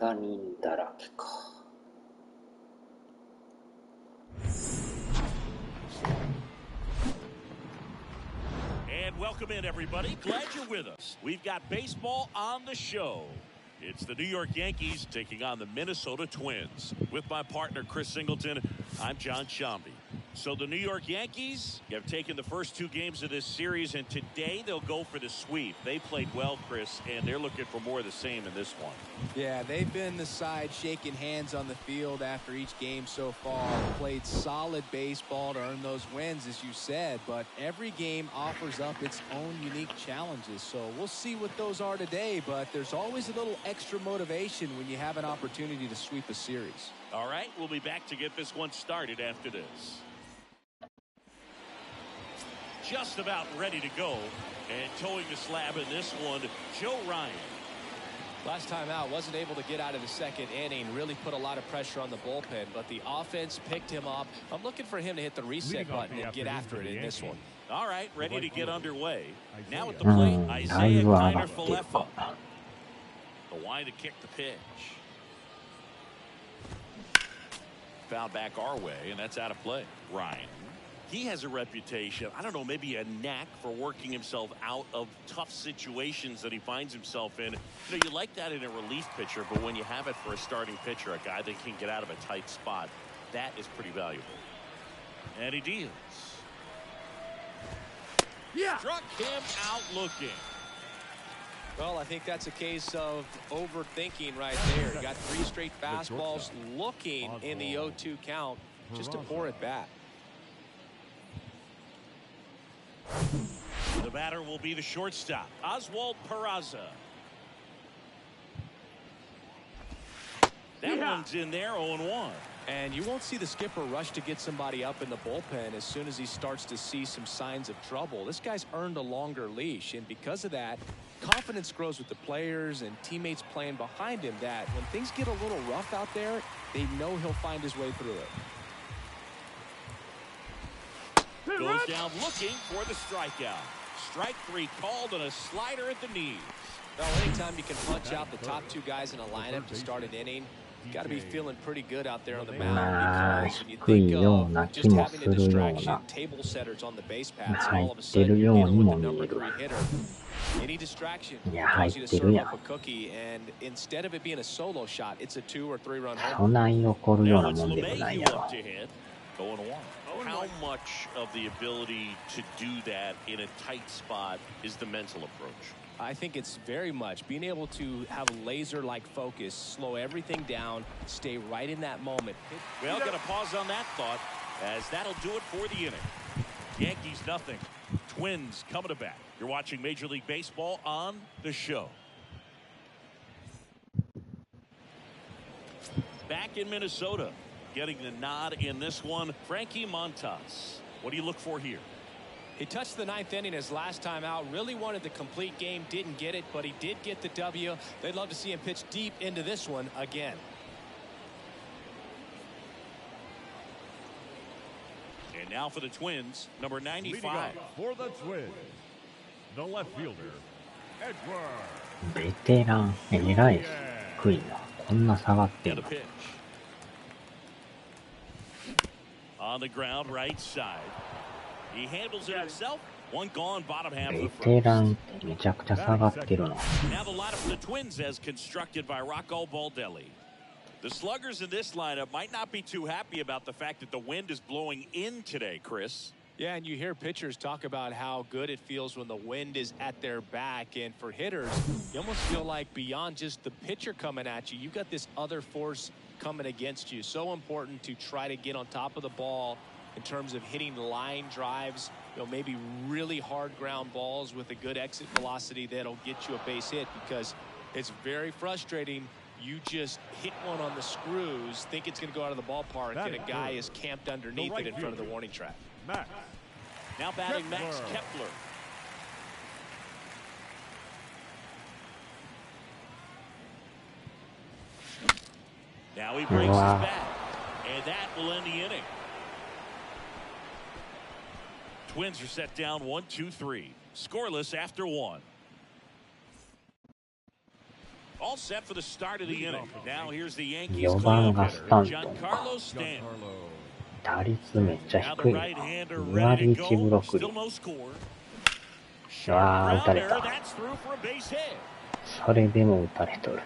我人だらけか。And welcome in, everybody. Glad you're with us. We've got baseball on the show. It's the New York Yankees taking on the Minnesota Twins. With my partner, Chris Singleton, I'm John Shambi. So the New York Yankees have taken the first two games of this series, and today they'll go for the sweep. They played well, Chris, and they're looking for more of the same in this one. Yeah, they've been the side shaking hands on the field after each game so far. Played solid baseball to earn those wins, as you said, but every game offers up its own unique challenges. So we'll see what those are today, but there's always a little extra motivation when you have an opportunity to sweep a series. All right, we'll be back to get this one started after this. Just about ready to go, and towing the slab in this one, Joe Ryan. Last time out, wasn't able to get out of the second inning, really put a lot of pressure on the bullpen, but the offense picked him up. I'm looking for him to hit the reset button and get after it in this one. All right, ready to get underway. Now at the plate, Isaiah Kiner-Falefa. The wind to kick the pitch. Fouled back our way, and that's out of play. Ryan. He has a reputation, I don't know, maybe a knack for working himself out of tough situations that he finds himself in. You know, you like that in a relief pitcher, but when you have it for a starting pitcher, a guy that can get out of a tight spot, that is pretty valuable. And he deals. Yeah. Struck him out looking. Well, I think that's a case of overthinking right there. Got three straight fastballs looking in the 0-2 count just to pour it back. The batter will be the shortstop, Oswald Peraza. That one's in there, 0-1. And you won't see the skipper rush to get somebody up in the bullpen as soon as he starts to see some signs of trouble. This guy's earned a longer leash, and because of that, confidence grows with the players and teammates playing behind him that when things get a little rough out there, they know he'll find his way through it. Goes down looking for the strikeout. Strike three called and a slider at the knees. Well, anytime you can punch out the top two guys in a lineup to start an inning, you got to be feeling pretty good out there on the mound, because when you think of just having a distraction, table setters on the base paths, and all of a sudden you're dealing with the number 3 hitter. Any distraction allows you to serve up a cookie, and instead of it being a solo shot, it's a 2 or 3 run home. Now it's LeMahieu up to hit. 0-1. How much of the ability to do that in a tight spot is the mental approach? I think it's very much being able to have a laser-like focus, slow everything down, stay right in that moment. Well, going to pause on that thought, as that'll do it for the inning. Yankees nothing. Twins coming to bat. You're watching Major League Baseball on the show. Back in Minnesota. Getting the nod in this one, Frankie Montas. What do you look for here? He touched the 9th inning his last time out. Really wanted the complete game. Didn't get it, but he did get the W. They'd love to see him pitch deep into this one again. And now for the Twins, number 95. For the Twins, the left fielder, Edward. ベテラン、偉い。低いな。こんな下がってんの。On the ground, right side. He handles it himself. One gone, bottom half of the first. ベテランってめちゃくちゃ下がってるな。Now the lineup for the Twins as constructed by Rocco Baldelli. The sluggers in this lineup might not be too happy about the fact that the wind is blowing in today, Chris. Yeah, and you hear pitchers talk about how good it feels when the wind is at their back. And for hitters, you almost feel like beyond just the pitcher coming at you, you got this other force coming against you. So important to try to get on top of the ball in terms of hitting line drives, you know, maybe really hard ground balls with a good exit velocity that'll get you a base hit, because it's very frustrating. You just hit one on the screws, think it's going to go out of the ballpark, and a guy is camped underneath it in front of the warning track. Now batting Max Kepler. Now he breaks his bat, and that will end the inning. Twins are set down 1-2-3. Scoreless after one. All set for the start of the inning. Now here's the Yankees 4番がスタントンか。 Giancarlo Stanton. 打率めっちゃ Now the 低いな。 right-hander 2 ready 割 to 1分 go. 6 Still 厘。 no score. うわー、打たれ Grounder, た。 that's through for a base hit. それでも打たれとる。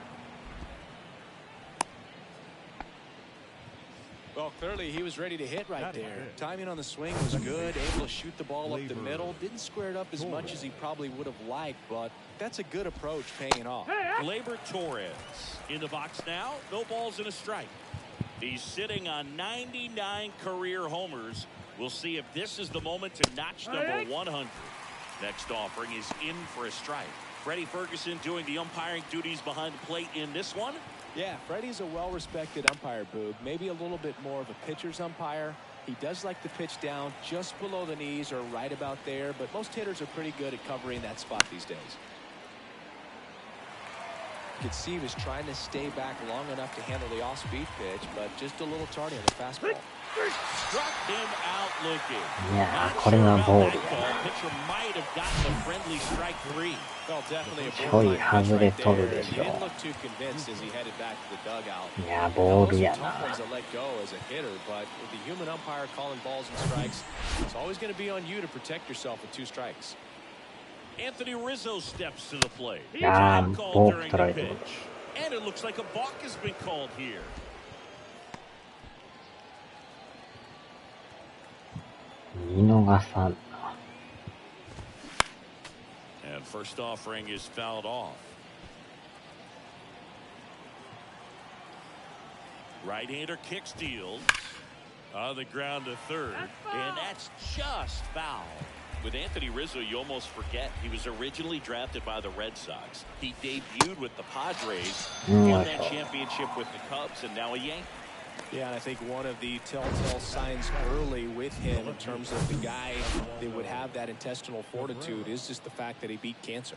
Well, clearly he was ready to hit right there. Timing on the swing was good, able to shoot the ball up the middle. Didn't square it up as much as he probably would have liked, but that's a good approach paying off. Gleyber Torres in the box now. No balls and a strike. He's sitting on 99 career homers. We'll see if this is the moment to notch number 100. Next offering is in for a strike. Freddie Ferguson doing the umpiring duties behind the plate in this one. Yeah, Freddie's a well-respected umpire, Boog. Maybe a little bit more of a pitcher's umpire. He does like to pitch down just below the knees or right about there, but most hitters are pretty good at covering that spot these days. You could see he was trying to stay back long enough to handle the off-speed pitch, but just a little tardy on the fastball. Struck him out looking. いやー、これはボールや Pitcher might have gotten a friendly strike 3. Well, definitely a ちょい borderline pitch 外れ right とる there. で He しょ。 didn't look too convinced as he headed back to the dugout. いや、ボール Those や are tough な。 ones to let go as a hitter, but with the human umpire calling balls and strikes, it's always going to be on you to protect yourself with 2 strikes. Anthony Rizzo steps to the plate. いやー、 Called ボー during ク取ら the れてる。 pitch. And it looks like a balk has been called here. 見逃さんな。 And first offering is fouled off. Right-hander kick steals on the ground to third, and that's just foul. With Anthony Rizzo, you almost forget he was originally drafted by the Red Sox. He debuted with the Padres, won that championship with the Cubs, and now a Yankee. Yeah, and I think one of the telltale signs early with him in terms of the guy that would have that intestinal fortitude is just the fact that he beat cancer.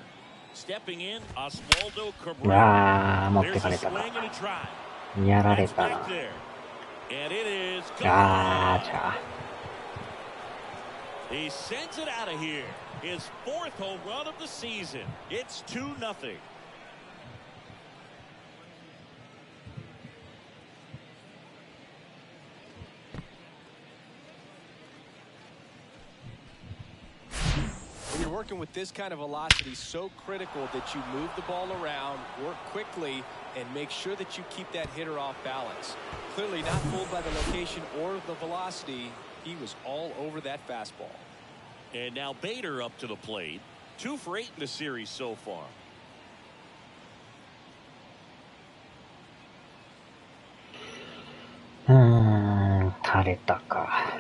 Stepping in, Oswaldo う Cabrera. わー、持って There's か a れた swing な。 and a drive. やられ That's たな。 back there. And it is あ gone. ー、じゃあ。 He sends it out of here. His 4th home run of the season. It's 2-0. When you're working with this kind of velocity, so critical that you move the ball around, work quickly, and make sure that you keep that hitter off balance. Clearly not fooled by the location or the velocity. He was all over that fastball. And now Bader up to the plate. 2 for 8 in the series so far. 打たれたか。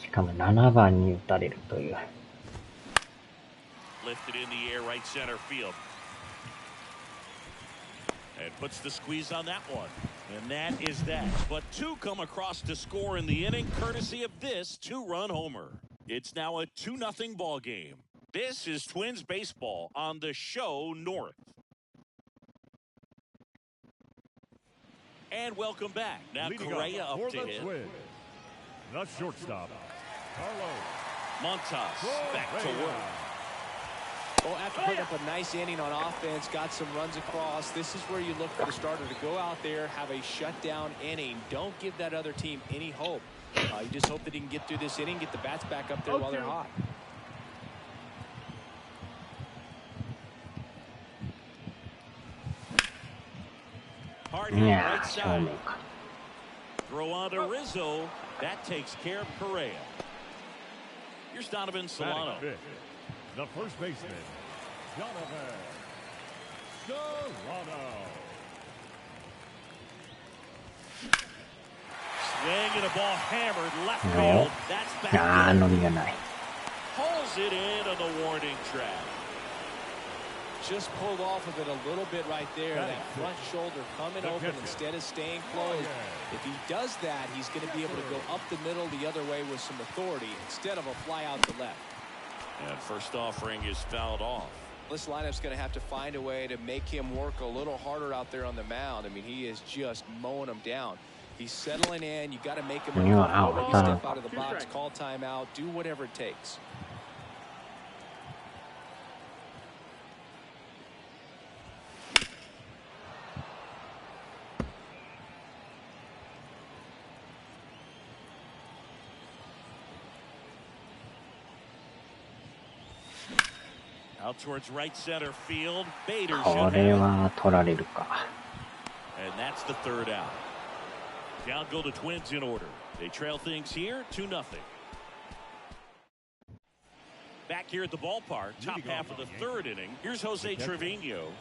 しかも7番に打たれるという。 Lifted in the air, right center field. And puts the squeeze on that one. And that is that. But 2 come across to score in the inning, courtesy of this 2-run homer. It's now a 2-0 ball game. This is Twins baseball on the show North. And welcome back. Now Correa up to hit. The shortstop, Carlos Montas back to work. Well, after putting up a nice inning on offense, got some runs across, this is where you look for the starter to go out there, have a shutdown inning. Don't give that other team any hope. You just hope that he can get through this inning, get the bats back up there while they're hot. Hard hit い right やー、正 side. 面か。 Throw on to Rizzo. That takes care of Correa. Here's Donovan Solano. Batting fifth, the first baseman, Donovan Solano. Swing and a ball hammered left No. field. That's back あー、 there. 伸びがない。 Pulls it in on the warning track. Just pulled off of it a little bit right there. That front shoulder coming over instead of staying closed. If he does that, he's going to be able to go up the middle the other way with some authority instead of a fly out to left. And first offering is fouled off. This lineup's going to have to find a way to make him work a little harder out there on the mound. I mean, he is just mowing them down. He's settling in. You got to make him Yeah, step out of the box, call timeout, do whatever it takes. Out towards right center field. Bader こ should れ have. は取られるか。 And that's the third out. Down go the Twins in order. They trail things here 2-0. Back here at the ballpark, top half of the third inning. Here's Jose Trevino.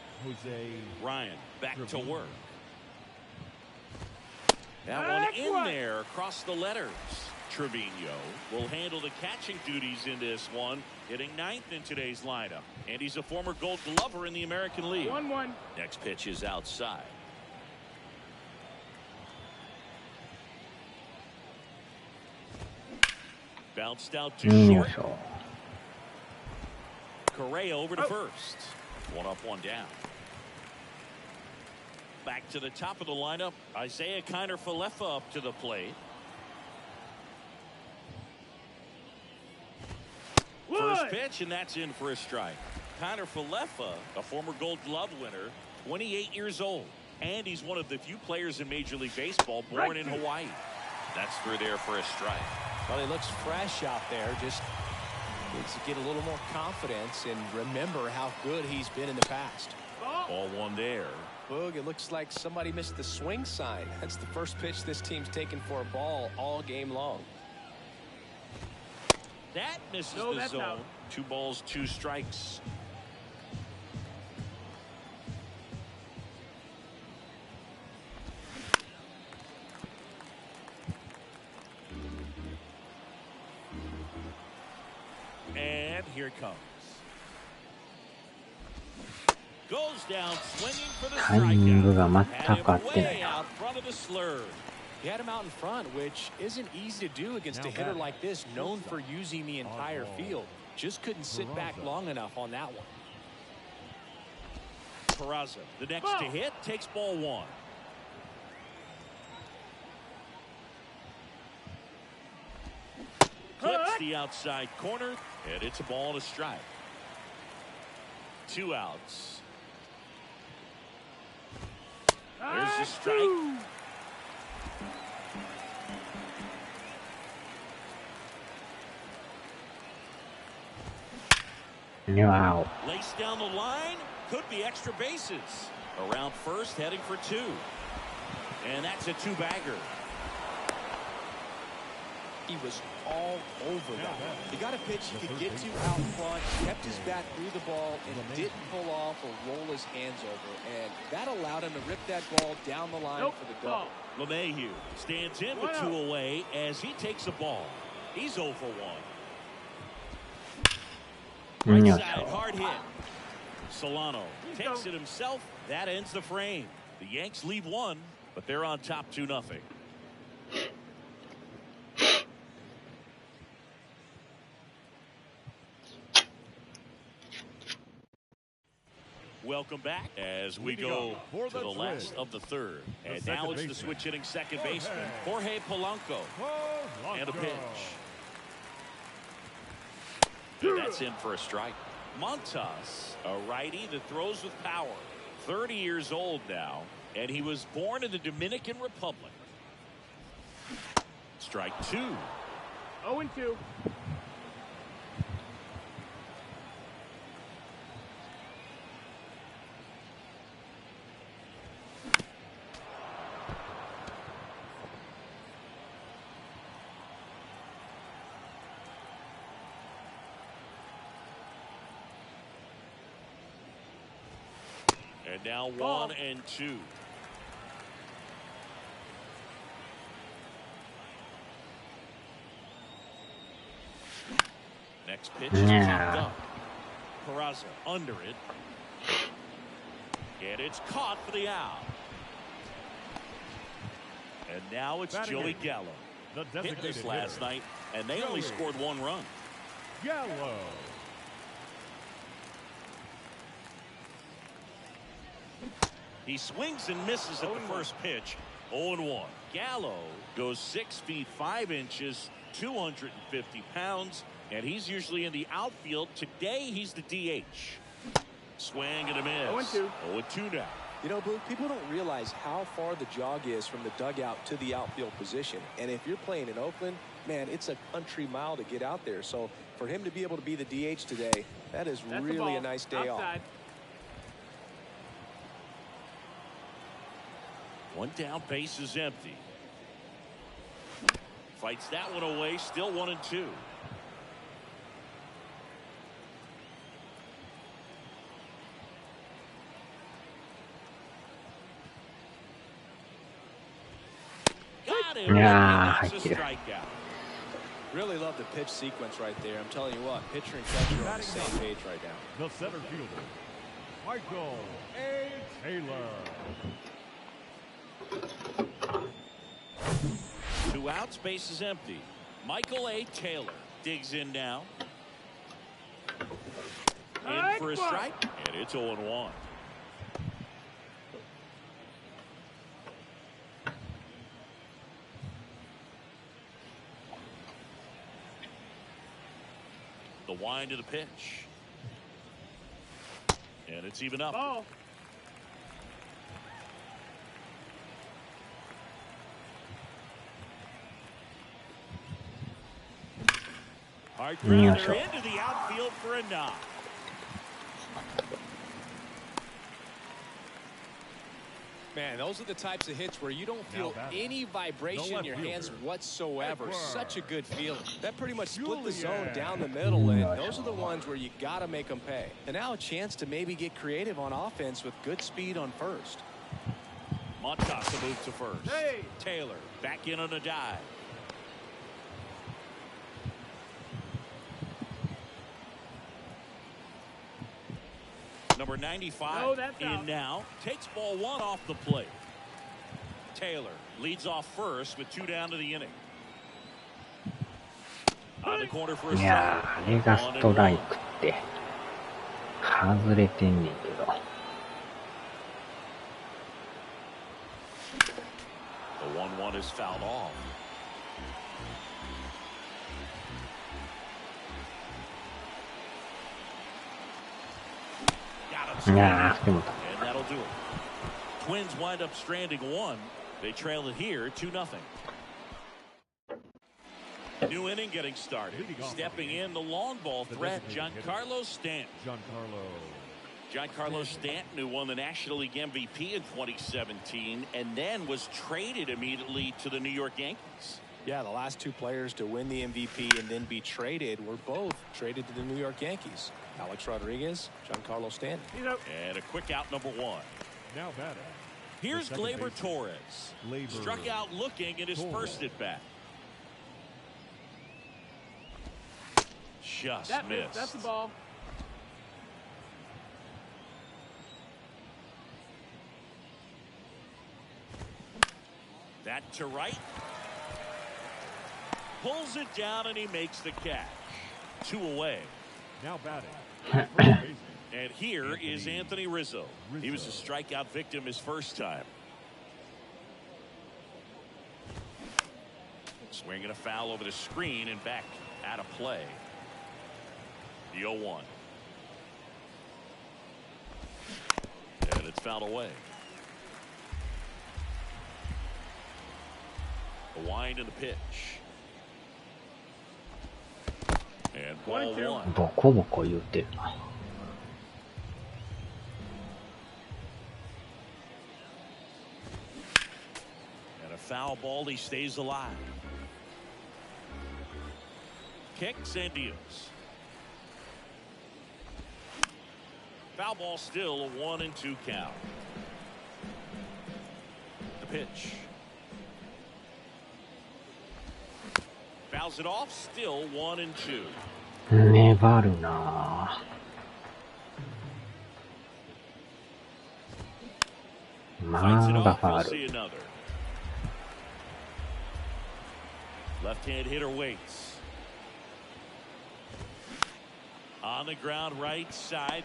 Ryan back to work. That one in there across the letters. Trevino will handle the catching duties in this one, hitting ninth in today's lineup. And he's a former Gold Glover in the American League. 1-1. Next pitch is outside. Bounced out to よい short. しょ。 Correa over to first. One up, one down. Back to the top of the lineup. Isaiah Kiner-Falefa up to the plate. First pitch, and that's in for a strike. Kiner-Falefa, a former Gold Glove winner, 28 years old. And he's one of the few players in Major League Baseball born in Hawaii. That's through there for a strike. Well, he looks fresh out there. Just needs to get a little more confidence and remember how good he's been in the past. Ball one there. Boog, it looks like somebody missed the swing sign. That's the first pitch this team's taken for a ball all game long. That misses the zone. Out. 2 balls, 2 strikes. And here it comes. Goes down swinging for the タイミング strikeout. が Had 全 him く合ってない way な。 out front of the slurve. He had him out in front, which isn't easy to do against a hitter like this, known for using the entire field. Just couldn't sit back long enough on that one. Peraza, the next to hit, takes ball 1. Clips the outside corner, and it's a ball and a strike. 2 outs. There's the strike. Wow. Lace down the line, could be extra bases. Around first, heading for 2. And that's a 2-bagger. He was all over that. He got a pitch he could get to out front, kept his bat through the ball, and didn't pull off or roll his hands over. And that allowed him to rip that ball down the line for the double. LeMahieu stands in with 2 away as he takes a ball. He's 0 for 1. Right side, hard hit. Solano takes it himself. That ends the frame. The Yanks leave 1, but they're on top 2-0. Welcome back as we go to the last of the third. And now it's the switch hitting second baseman, Jorge Polanco. And a pitch. And that's in for a strike. Montas, a righty that throws with power. 30 years old now, and he was born in the Dominican Republic. Strike 2. 0-2. And now 1 and 2. Next pitch is popped up. Peraza under it. And it's caught for the out. And now it's Joey Gallo. Hit this last night, and they only scored 1 run. Gallo. He swings and misses at the first pitch. 0-1. Gallo goes 6 feet 5 inches, 250 pounds, and he's usually in the outfield. Today, he's the DH. Swing and a miss. 0-2. 0-2 now. You know, Boo, people don't realize how far the jog is from the dugout to the outfield position. And if you're playing in Oakland, man, it's a country mile to get out there. So for him to be able to be the DH today, that is really a nice day off. One down, base is empty. Fights that one away, still 1-2. Got him. Yeah, That's a strikeout. Really love the pitch sequence right there. I'm telling you what, pitcher and catcher are on the same page right now. The center fielder, Michael A. Taylor. 2 outs, base is empty. Michael A. Taylor digs in now. In for a strike, and it's 0-1. The wind of the pitch. And it's even up. Ball. Hard grounder into the outfield for a knock. Man, those are the types of hits where you don't feel any vibration in your hands whatsoever. Such a good feeling. That pretty much split the zone down the middle, and those are the ones where you got to make them pay. And now a chance to maybe get creative on offense with good speed on first. Montasa moves to first. Hey. Taylor back in on a dive. Number 95 in now. Takes ball 1 off the plate. Taylor leads off first with 2 down to the inning. On the corner for a いやー、あれがストライクって外れてんねんけど。The 1-1 is fouled off. And that'll do it. Twins wind up stranding 1. They trail it here 2-0. New inning getting started. Stepping in the long ball threat, Giancarlo Stanton. Giancarlo Stanton, who won the National League MVP in 2017 and then was traded immediately to the New York Yankees. Yeah, the last 2 players to win the MVP and then be traded were both traded to the New York Yankees. Alex Rodriguez, Giancarlo Stanton. And a quick out, number 1. Now batting. Here's Gleyber Torres. Struck out looking at his first at bat. Just missed. That's the ball. That to right. Pulls it down and he makes the catch. 2 away. Now batting. And here is Anthony Rizzo. He was a strikeout victim his first time. Swinging a foul over the screen and back out of play. The 0-1. And it's fouled away. The wind and the pitch. And ball 1. ボコボコ言ってるな。And a foul ball, he stays alive. Kicks and deals. Foul ball, still a 1-2 count. The pitch. Fouls it off, still 1-2. 粘るなぁ。まだファウル。Left-hand hitter waits. On the ground, right side.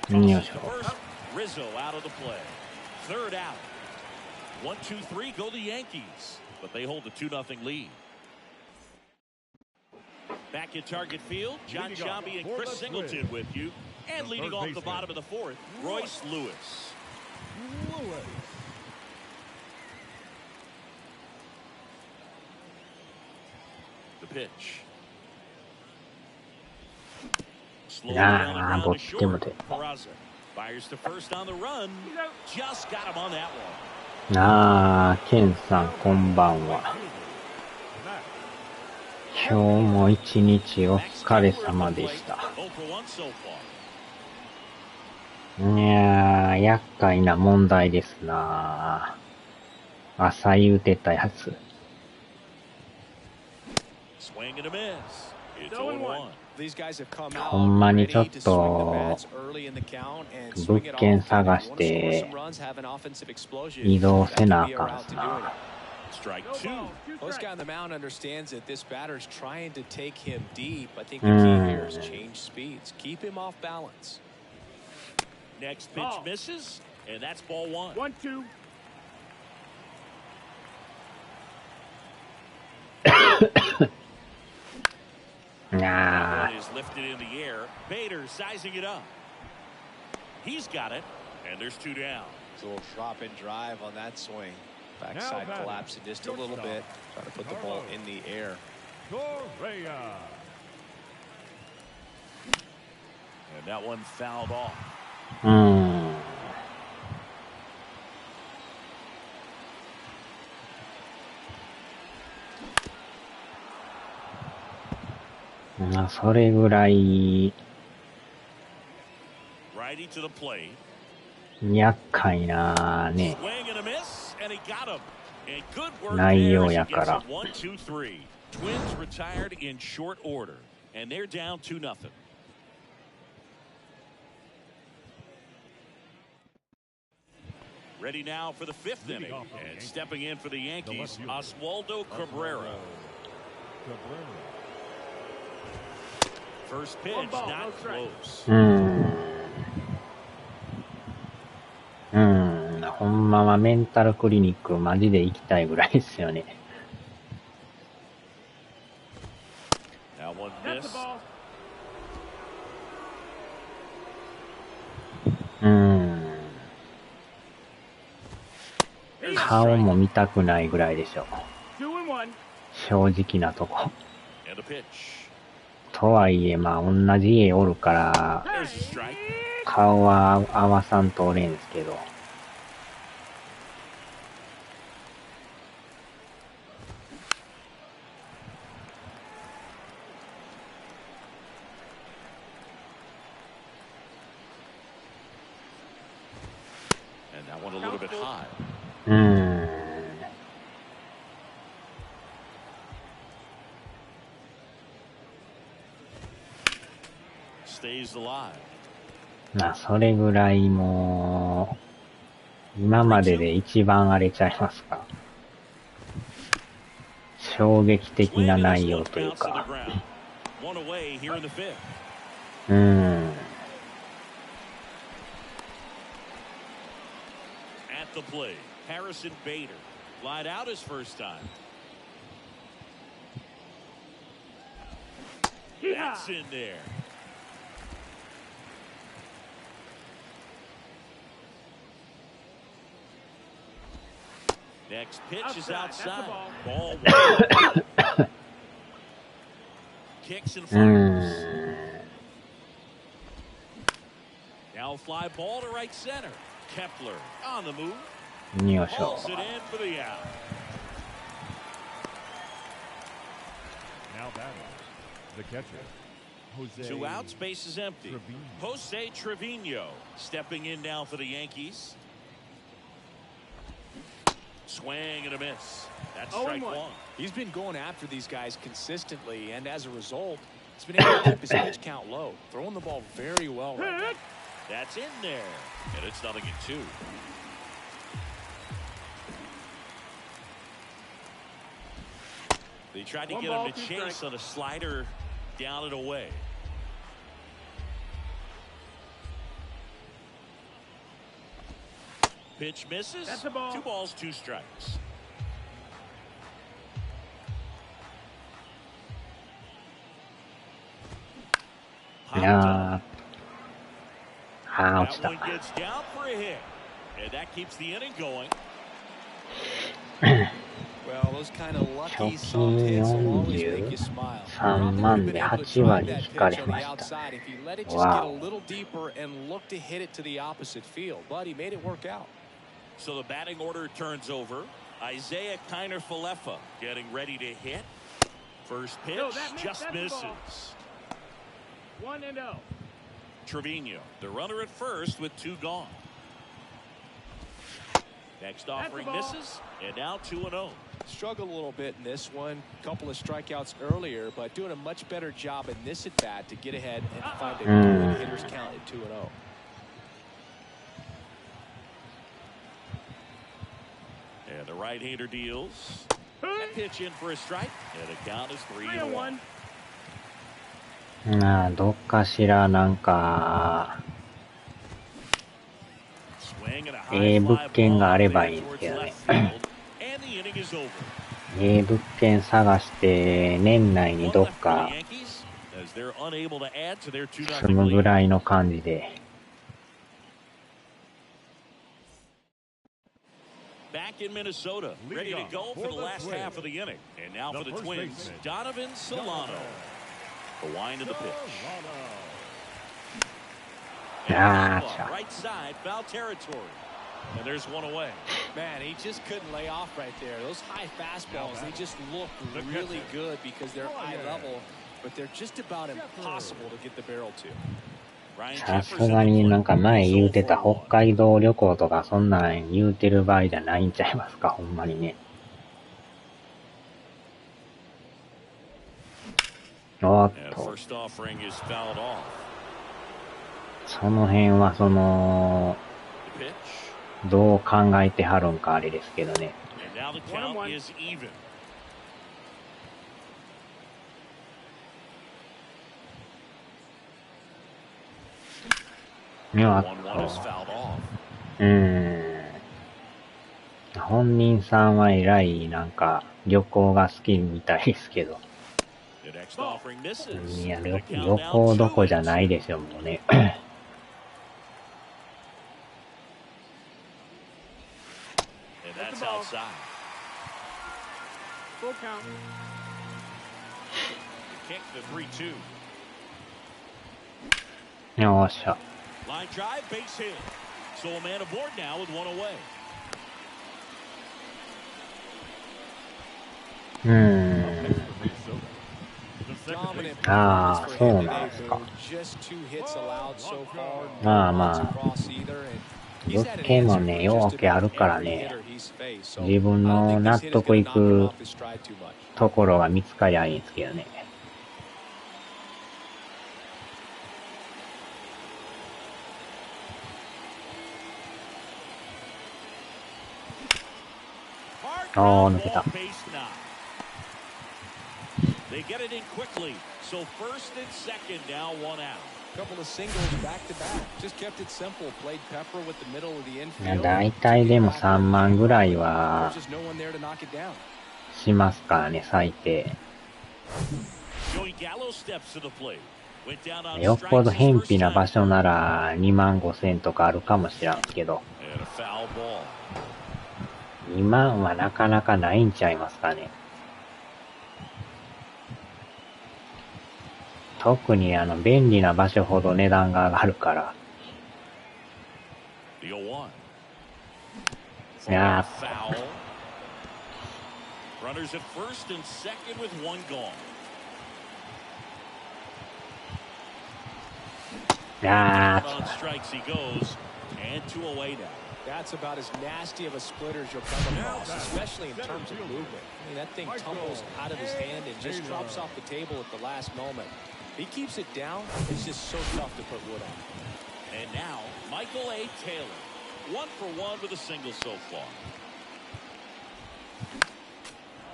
First, Rizzo out of the play. Third out. 1-2-3 go the Yankees, but they hold the 2-0 lead. Back in target field, John Sciambi and Chris Singleton with you. And leading off the bottom of the 4th, Royce Lewis. pitch. ああ、ぼってもて。Fires to first on the run. Just got him on that one. ああ、ケンさんこんばんは。今日も一日お疲れ様でした。いやー、厄介な問題ですな。朝言うてたやつ。ほんまにちょっと物件探して移動せなあかんすな。Strike two. This guy on the mound understands that this batter's trying to take him deep. I think the key here is change speeds. Keep him off balance. Next pitch misses, and that's ball one. 1-2. あ Is lifted in the air. Bader sizing it up. He's got it, and there's two down. It's a little drop and drive on that swing. Backside collapsing just a little bit. Trying to put the ball in the air. Correa. And that one fouled off. それぐらい Righty to the plate. 厄介なね Swing and a miss, and he got him. And good work 内 there 容 as he や gets から it 1-2-3. Twins retired in short order, and they're down 2-0. Ready now for the fifth inning, and stepping in for the Yankees, Oswaldo Cabrera. First pitch, not close. ほんまはメンタルクリニックマジで行きたいぐらいですよね。That one missed. 顔も見たくないぐらいでしょ。正直なとこ。And a pitch. とはいえ、まあ、同じ家おるから、There's a strike. 顔は合わさんとおれんすけど。And that one a little bit high. まあ、それぐらいもう、今までで一番荒れちゃいますか。衝撃的な内容というか。At the plate, Harrison Bader lied out his first time. That's in there. Next pitch is outside. Ball one. Kicks and fires. Now fly ball to right center. Kepler on the move. Pulls it in for the out. Now batting, the catcher, Jose. 2 outs, base is empty. Jose Trevino stepping in now for the Yankees. Swing and a miss. That's strike one. He's been going after these guys consistently, and as a result, he's been able to keep his pitch count low, throwing the ball very well right now. That's in there, and it's 0-2. They tried to get him to chase on a slider down and away. Pitch misses. 2 balls, 2 strikes. Yeah. Ouch. That one gets down for a hit, and that keeps the inning going. Well, 初金43万で8割引かれました。わお。So the batting order turns over. Isaiah Kiner-Falefa getting ready to hit. First pitch just misses. 1-0. Trevino, the runner at first with 2 gone. Next offering misses, and now 2-0. Struggled a little bit in this one. Couple of strikeouts earlier, but doing a much better job in this at bat to get ahead and find a good hitter's count at 2-0. And the right-hander deals. That pitch in for a strike, and the count is 3-1. どっかしらなんか物件があればいいんですけどね。物件探して年内にどっか住むぐらいの感じで。Back in Minnesota, ready to go for the last half of the inning. And now for the Twins, Donovan Solano. The wind of the pitch. Right side, foul territory. And there's one away. Man, he just couldn't lay off right there. Those high fastballs, they just look really good because they're high level, but they're just about impossible to get the barrel to. さすがになんか前言うてた北海道旅行とかそんなん言うてる場合じゃないんちゃいますか、ほんまにね。おっと。その辺はどう考えてはるんかあれですけどね。本人さんはえらいなんか旅行が好きみたいですけど。いや、旅行どこじゃないですよ、もうね。よっしゃ。Line drive, base hit. So a man aboard now with one away. そうなんですか。まあまあ、物件もね、ようけあるからね、自分の納得いくところが見つかりゃいいんですけどね。抜けた。They get it in quickly. So first and second now, 1 out. Couple of singles back to back. Just kept it simple. Played Pepper with the middle of the infield. だいたいでも3万ぐらいはしますからね、最低。よっぽど偏僻な場所なら2万5千とかあるかもしれんけど。2万はなかなかないんちゃいますかね。特に便利な場所ほど値段が上がるから。いやThat's about as nasty of a splitter as you'll come across, especially in terms of movement. I mean, that thing tumbles out of his hand and just drops off the table at the last moment. He keeps it down. It's just so tough to put wood on. And now, Michael A. Taylor. 1 for 1 with a single so far.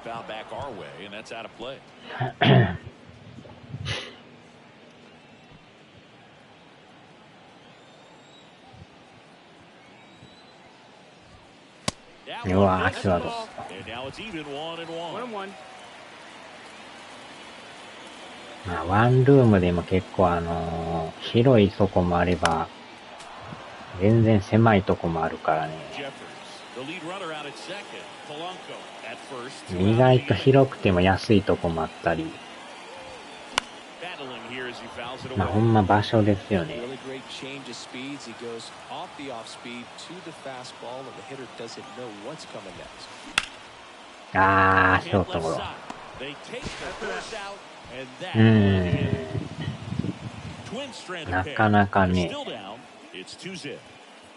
Foul back our way, and that's out of play. And now it's even 1-1. まあ、ワンルームでも結構広いとこもあれば、全然狭いとこもあるからね。意外と広くても安いとこもあったり。まあほんま場所ですよね。あー、ショートゴロ。なかなかね、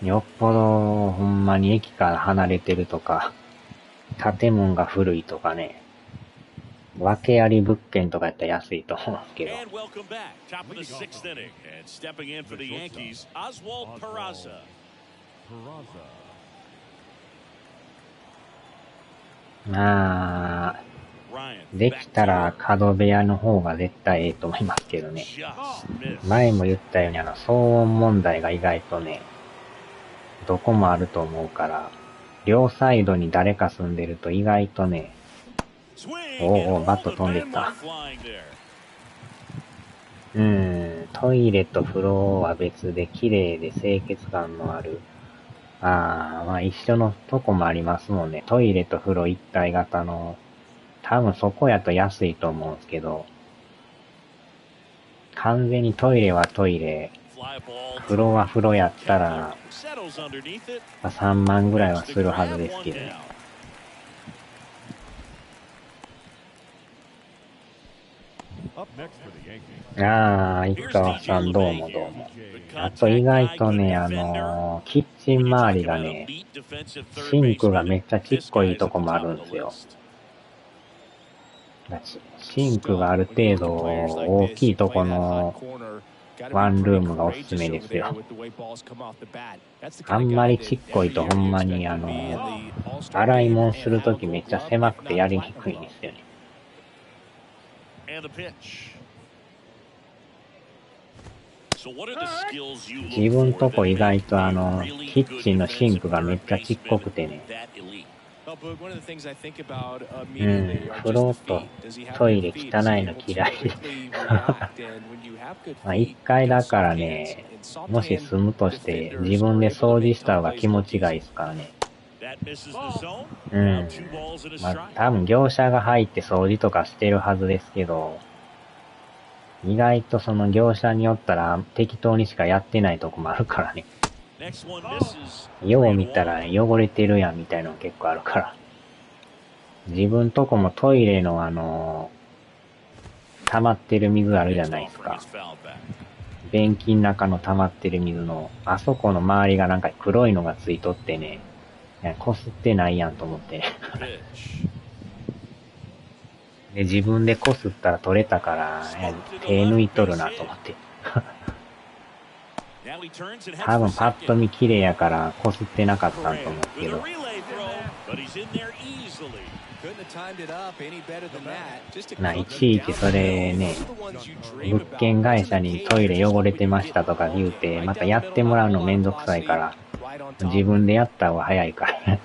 よっぽどほんまに駅から離れてるとか、建物が古いとかね、訳あり物件とかやったら安いと思うんですけど。まあ、できたら角部屋の方が絶対ええと思いますけどね。前も言ったように騒音問題が意外とね、どこもあると思うから、両サイドに誰か住んでると意外とね、バット飛んでった。トイレと風呂は別で綺麗で清潔感のある。まあ一緒のとこもありますもんね。トイレと風呂一体型の、多分そこやと安いと思うんですけど、完全にトイレはトイレ、風呂は風呂やったら、3万ぐらいはするはずですけどね。市川さんどうもどうも。あと意外とね、キッチン周りがね、シンクがめっちゃちっこいとこもあるんですよ。シンクがある程度大きいとこのワンルームがおすすめですよ。あんまりちっこいとほんまに洗い物するときめっちゃ狭くてやりにくいんですよね。自分とこ意外とキッチンのシンクがめっちゃちっこくてね。風呂とトイレ汚いの嫌いで。まあ1階だからね、もし住むとして自分で掃除した方が気持ちがいいですからね。まあ多分業者が入って掃除とかしてるはずですけど、意外とその業者によったら適当にしかやってないとこもあるからね。よう見たら汚れてるやんみたいなの結構あるから。自分とこもトイレの溜まってる水あるじゃないですか。便器の中の溜まってる水の、あそこの周りがなんか黒いのがついとってね、こすってないやんと思ってね。で、自分でこすったら取れたから、手抜いとるなと思って。多分パッと見綺麗やからこすってなかったんと思うけど。いちいちそれね、物件会社にトイレ汚れてましたとか言うて、またやってもらうのめんどくさいから、自分でやった方が早いからね。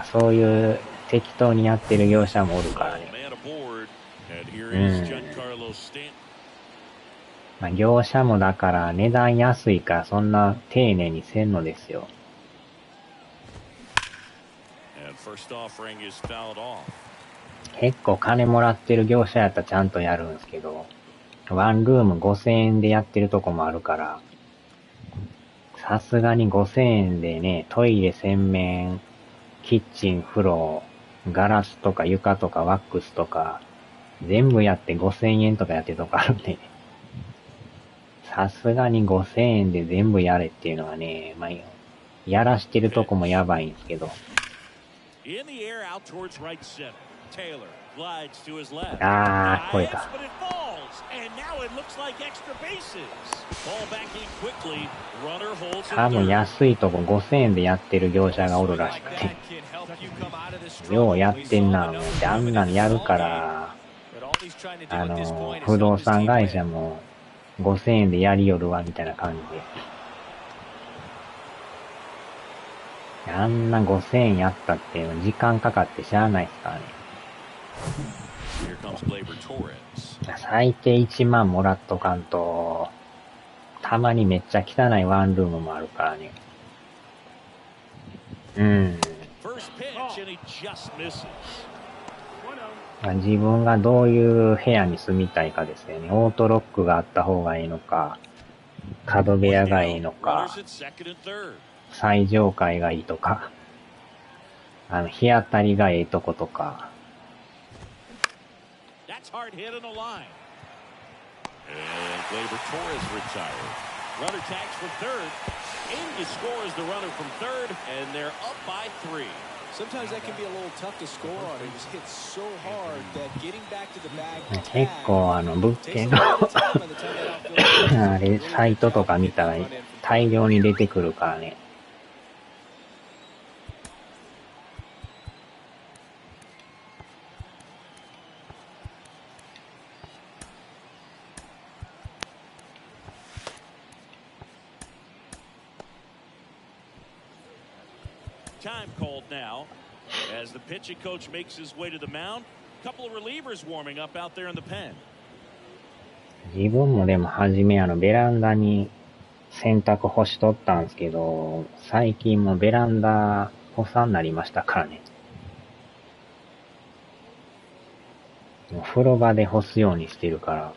そういう適当にやってる業者もおるからね。まあ業者もだから値段安いからそんな丁寧にせんのですよ。結構金もらってる業者やったらちゃんとやるんですけど、ワンルーム5000円でやってるとこもあるから、さすがに5000円でね、トイレ洗面、キッチン、風呂、ガラスとか床とかワックスとか、全部やって5000円とかやってるとこあるんで、さすがに5000円で全部やれっていうのはね、まあ、やらしてるとこもやばいんですけど。超えた。多分安いとこ5000円でやってる業者がおるらしくて。ようやってんなぁ思って、あんなのやるから、不動産会社も5000円でやりよるわみたいな感じで。あんな5000円やったって時間かかってしゃあないっすからね。最低1万もらっとかんと、たまにめっちゃ汚いワンルームもあるからね。うん。自分がどういう部屋に住みたいかですよね。オートロックがあった方がいいのか、角部屋がいいのか、最上階がいいとか、日当たりがいいとことか。結構物件のあれ、サイトとか見たら大量に出てくるからね。Time called now as the pitching coach makes his way to the mound. Couple of relievers warming up out there in the pen. 自分もでも初めベランダに洗濯干しとったんですけど、最近もベランダ干さんなりましたからね。もう風呂場で干すようにしてるから。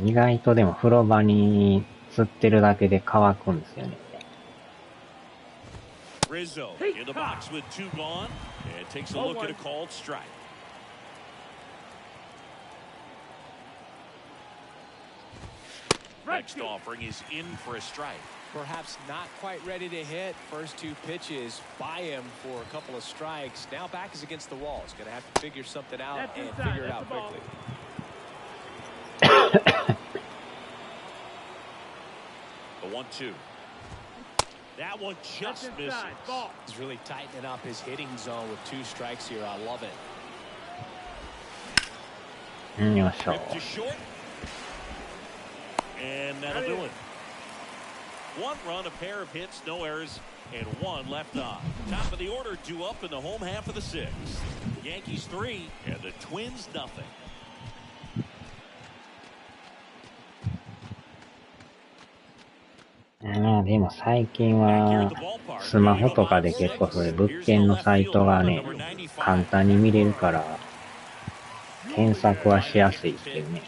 意外とでも風呂場に釣ってるだけで乾くんですよね。Rizzo in the box with two gone and takes a look at a called strike. Next offering is in for a strike. Perhaps not quite ready to hit. First two pitches by him for a couple of strikes. Now back is against the wall. He's going to have to figure something out and figure it out quickly. The 1-2. That one just misses. He's really tightening up his hitting zone with two strikes here. I love it. Ripped to short. And that'll do it. One run, a pair of hits, no errors, and one left on. Top of the order due up in the home half of the sixth. Yankees 3 and the Twins nothing. でも最近はスマホとかで結構それ物件のサイトがね、簡単に見れるから検索はしやすいですけどね。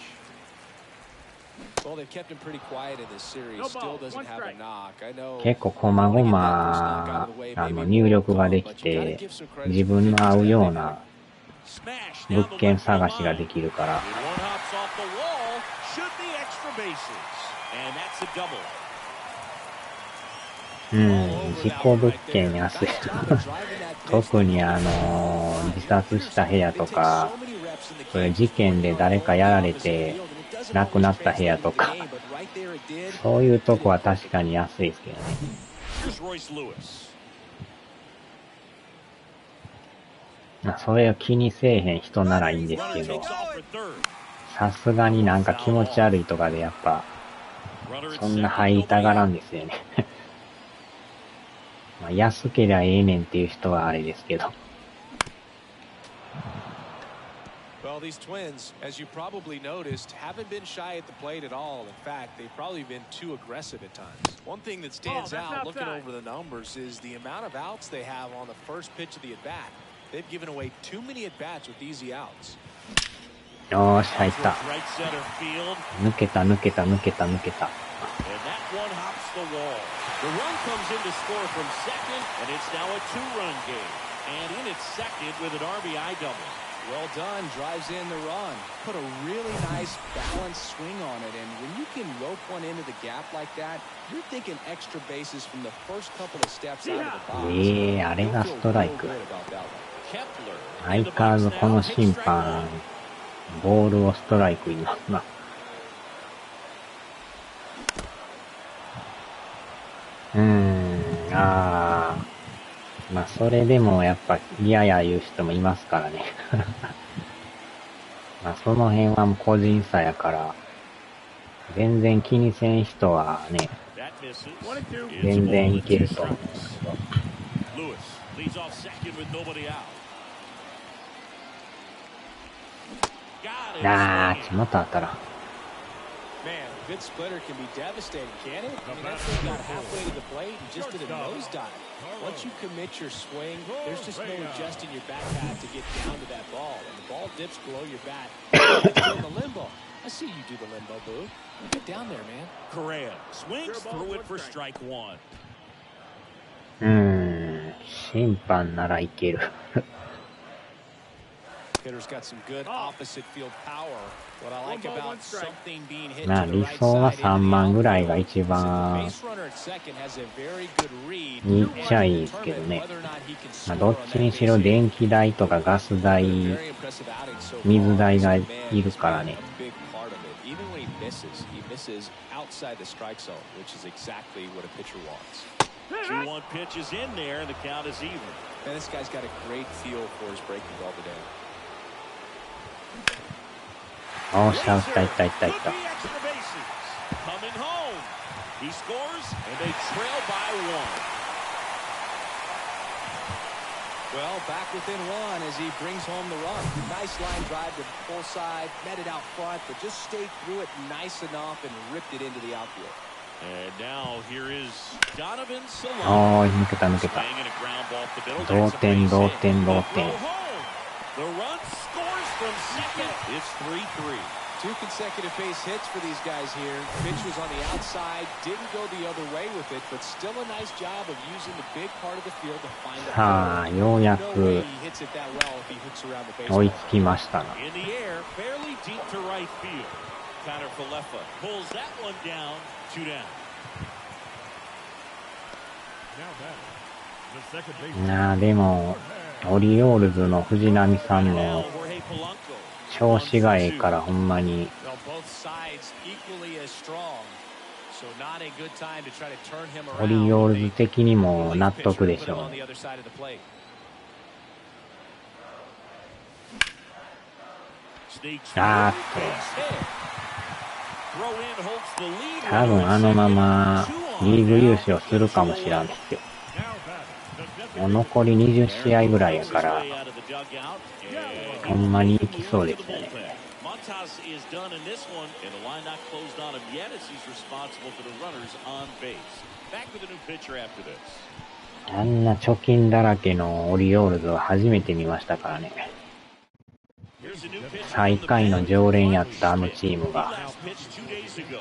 結構細々入力ができて自分の合うような物件探しができるから。事故物件安い。特に自殺した部屋とか、これ事件で誰かやられて亡くなった部屋とか、そういうとこは確かに安いですけどね。それを気にせえへん人ならいいんですけど、さすがになんか気持ち悪いとかでやっぱ、そんな入りたがらんですよね。安けりゃええねんっていう人はあれですけど。Well, these Twins, as you probably noticed, haven't been shy at the plate at all. In fact, they've probably been too aggressive at times. One thing that stands out looking over the numbers is the amount of outs they have on the first pitch of the at-bat. They've given away too many at-bats with easy outs. よーし、入った。抜けた。And that one hops the wall. The run comes in to score from second, and it's now a two-run game. And in its second with an RBI double. Well done, drives in the run. Put a really nice balanced swing on it, and when you can rope one into the gap like that, you're thinking extra bases from the first couple of steps out of the box. あれがストライク。相変わらずこの審判、ボールをストライクになったな。それでもやっぱ嫌や言う人もいますからね。その辺はもう個人差やから、全然気にせん人はね、全然いけると思うんですけど。また当たらん。Man, a good splitter can be devastating, can't it? I mean, that thing got halfway to the plate and just did a nosedive. Once you commit your swing, there's just no adjusting your bat pad to get down to that ball. And the ball dips below your bat. It's in the limbo. I see you do the limbo, Boo. Get down there, man. Correa swings through it for strike one. 審判ならいける。Hitter's got some good opposite field power. What I like about something being hit まあ to 理 the right 想は side 3 in the 万ぐらい outfield. が一番 Base runner at second has a very good read. にっちゃいいですけどね。 Whether or not he can まあ score どっ on ち that にしろ base hit. 電気代とかガス代、 Very impressive outing so far. 水代が This い man る has から been ね。 a big part of it. Even when he misses outside the strike zone, which is exactly what a pitcher wants. 2-1 pitch is in there, and the count is even. Man, this guy's got a great feel for his breaking ball today. おっしゃ、打った。 Could be extra bases. Coming home. He scores, and they trail by one. Well, back within one as he brings home the run. Nice line drive to full side, met it out front, but just stayed through it nice enough and ripped it into the outfield. And now here is Donovan お Solano. ー、抜けた。 Swinging a ground ball up the middle. 同 That's a 点、 base 同 hit. 点、同 Throw 点。 home. The run scores from second. It's 3-3. 2 consecutive base hits for these guys here. Pitch was on the outside, didn't go the other way with it, but still a nice job of using the big part of the field to find the さあ、ようや No く way he hits it that well if he hooks around the 追い baseball. つきましたな。 In the air, fairly deep to right field. Connor Falefa pulls that one down. 2 down. Now batting, the second baseman. なあ、でも、オリオールズの藤浪さん Now も Jorge Polanco. 調子がええからほんまに Well, both sides equally as strong. So not a good time to try to turn him オリオ around. ールズ的にも納得でし Put him ょ on う the ね。 other side of the plate. Sneaks あーっ through. Base hit. Throw in holds the lead. と、多分あのままリーグ優勝するかもしらんですよ。 Now batting, the もう残り20試合ぐらいやから、 Out of the dugout, and ほんまにいきそうですよね。 Montas is done in this one, and the line not closed on him yet as he's responsible for the runners on base. Back with a new pitcher after this. あんな貯金だらけのオリオールズは初めて見ましたからね。 Here's a new pitcher 最 from the 下位の bench. 常連やったあのチーム He が、 last pitched 2 days ago.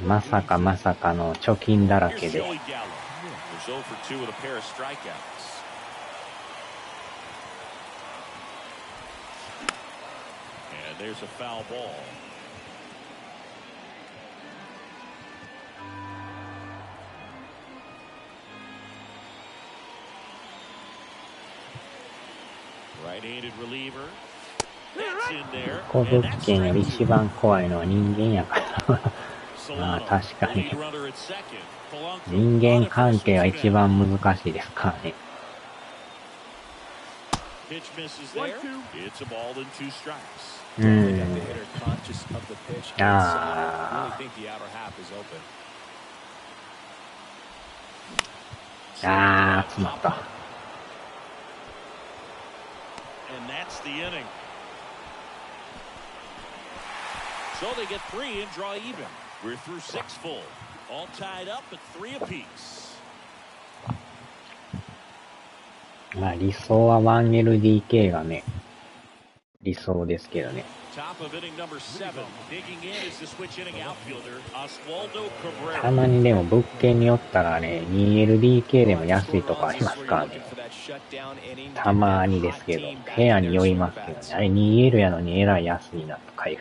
まさかの貯金だら Here's けで、 Joey Gallo. There's 0 for 2 with a pair of strikeouts. And there's a foul ball. Right-handed reliever. That's in there. ここ And 物 that's 件より strike 一 2. 番怖いのは人間やから。まあ Solano, 確か lead に。 runner at second. Polanco 人 on 間 at 関 first 係が with 一 2 down. 番難しいですからね。 Pitch misses there. It's a ball and 2 strikes. う Definitely got ん the。hitter conscious of the pitch. Ah. Really think the outer half is open. あー、詰まった。 And that's the inning. So they get 3 and draw even. We're through 6 full. All tied up at 3 apiece. まあ理想は 1LDK がね、理想ですけどね。 Top of inning number 7. Digging in is the switch inning outfielder, Oswaldo た Cabrera. まにでも物件によったらね、2LDK でも安いとこありますからね。たまにですけど、部屋に酔いますけどね。あれ 2L やのにえらい安いなとかいう。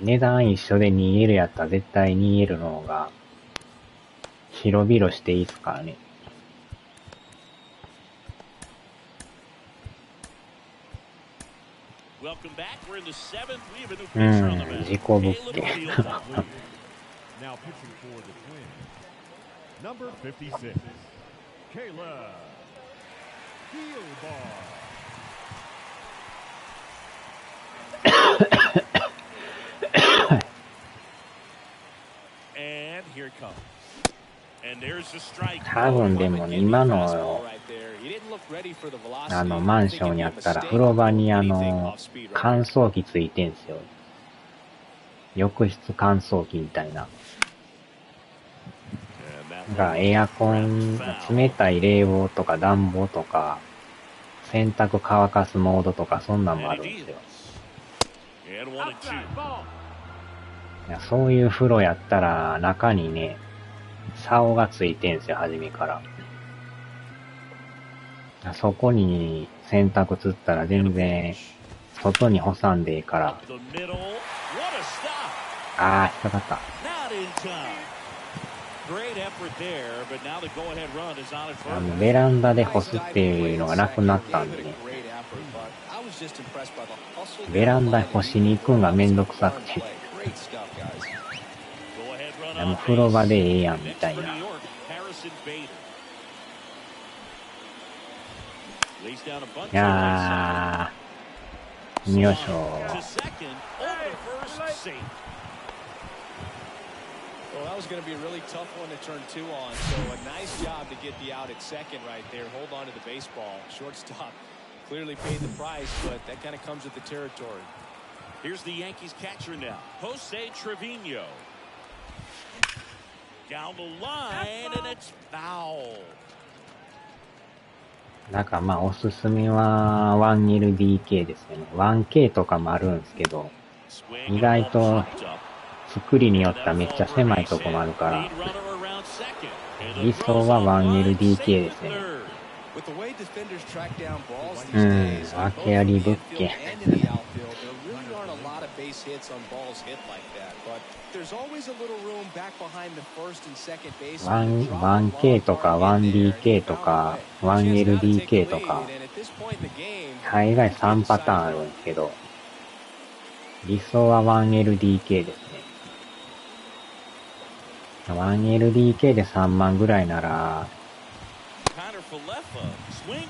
値段一緒で 2L やったら絶対 2L の方が広々していいっすからね。Welcome back. We're in the 7th. We have a new pitcher on the mound. 事故物 Caleb 件。 Fields on lead. Now pitching for the Twins, number 56, Caleb Fieldbar. And here it comes. And there's the strike. 多分でもね、今のマンションにあったら風呂場に乾燥機ついてんすよ。浴室乾燥機みたいな。エアコン、冷たい冷房とか暖房とか、洗濯乾かすモードとかそんなんもあるんですよ。いや、そういう風呂やったら中にね、竿がついてんすよ、初めから。そこに洗濯つったら全然外に干さんでいいから。あー、引っかかった。ベランダで干すっていうのがなくなったんでね。ベランダ干しに行くんがめんどくさくて。もう風呂場でええやんみたいな。いやー、よいしょ。Well, that was going to be a really tough one to turn two on. So a nice job to get the out at second right there. Hold on to the baseball. Shortstop clearly paid the price, but that kind of comes with the territory. Here's the Yankees catcher now, Jose Trevino. Down the line, and it's foul. なんかまあおすすめは 1LDK ですよね。1K とかもあるんですけど、意外と作りによってはめっちゃ狭いとこもあるから、理想は 1LDK ですね。訳あり物件。1K とか 1DK とか 1LDK とか、大概3パターンあるんですけど、理想は 1LDK ですね。1LDK で3万ぐらいなら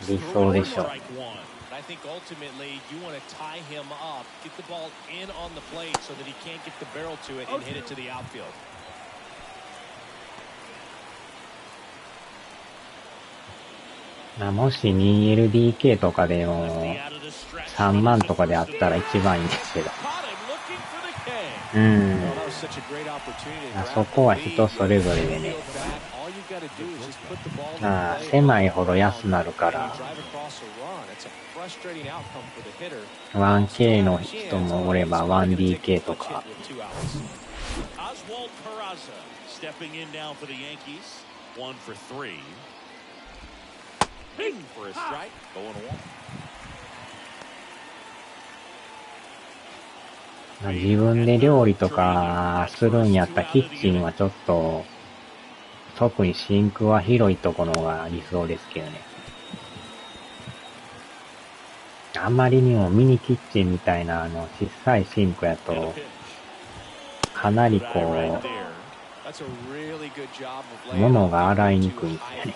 理想でしょ。I think ultimately you want to tie him up, get the ball in on the plate so that he can't get the barrel to it and hit it to the outfield. もし 2LDK とかでも3万とかであったら一番いいんですけど。そこは人それぞれでね。狭いほど安なるから、1K の人もおれば 1DK とか。自分で料理とかするんやったらキッチンはちょっと、特にシンクは広いところが理想ですけどね。あまりにもミニキッチンみたいな小さいシンクやと、かなりこう、物が洗いにくいんですよね。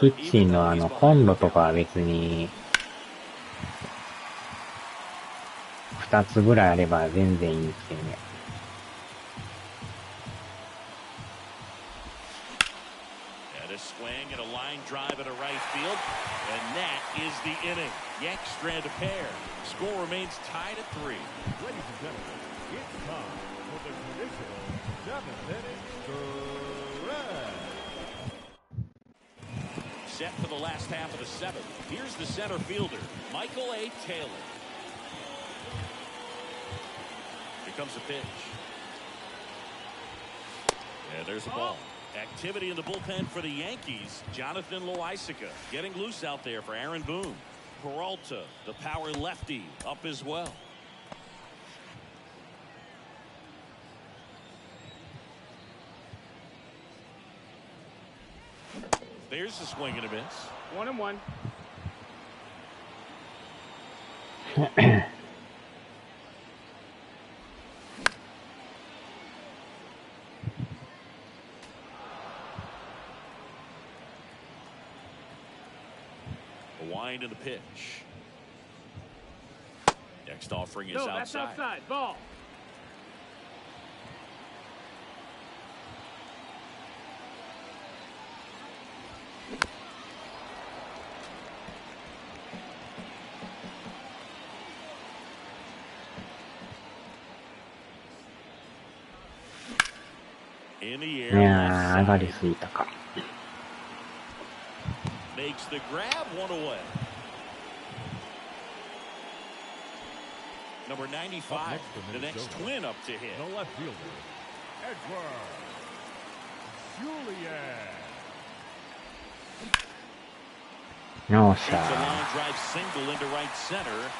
キッチンのコンロとかは別に、2つぐらいあれば全然いいんですけどね。Set for the last half of the seventh. Here's the center fielder, Michael A. Taylor. Here comes a pitch. And there's a ball. Activity in the bullpen for the Yankees. Jonathan Loaisiga getting loose out there for Aaron Boone. Peralta, the power lefty, up as well. There's the swing and a miss. 1-1. A wind in the pitch. Next offering is outside. That's outside. Ball. In the い air, やー、上 left が side. りすぎたか。Makes the grab, one away. Number 95, the next twin up to hit. The left fielder, Edward Julian. よっし It's a ゃ line drive single into right center.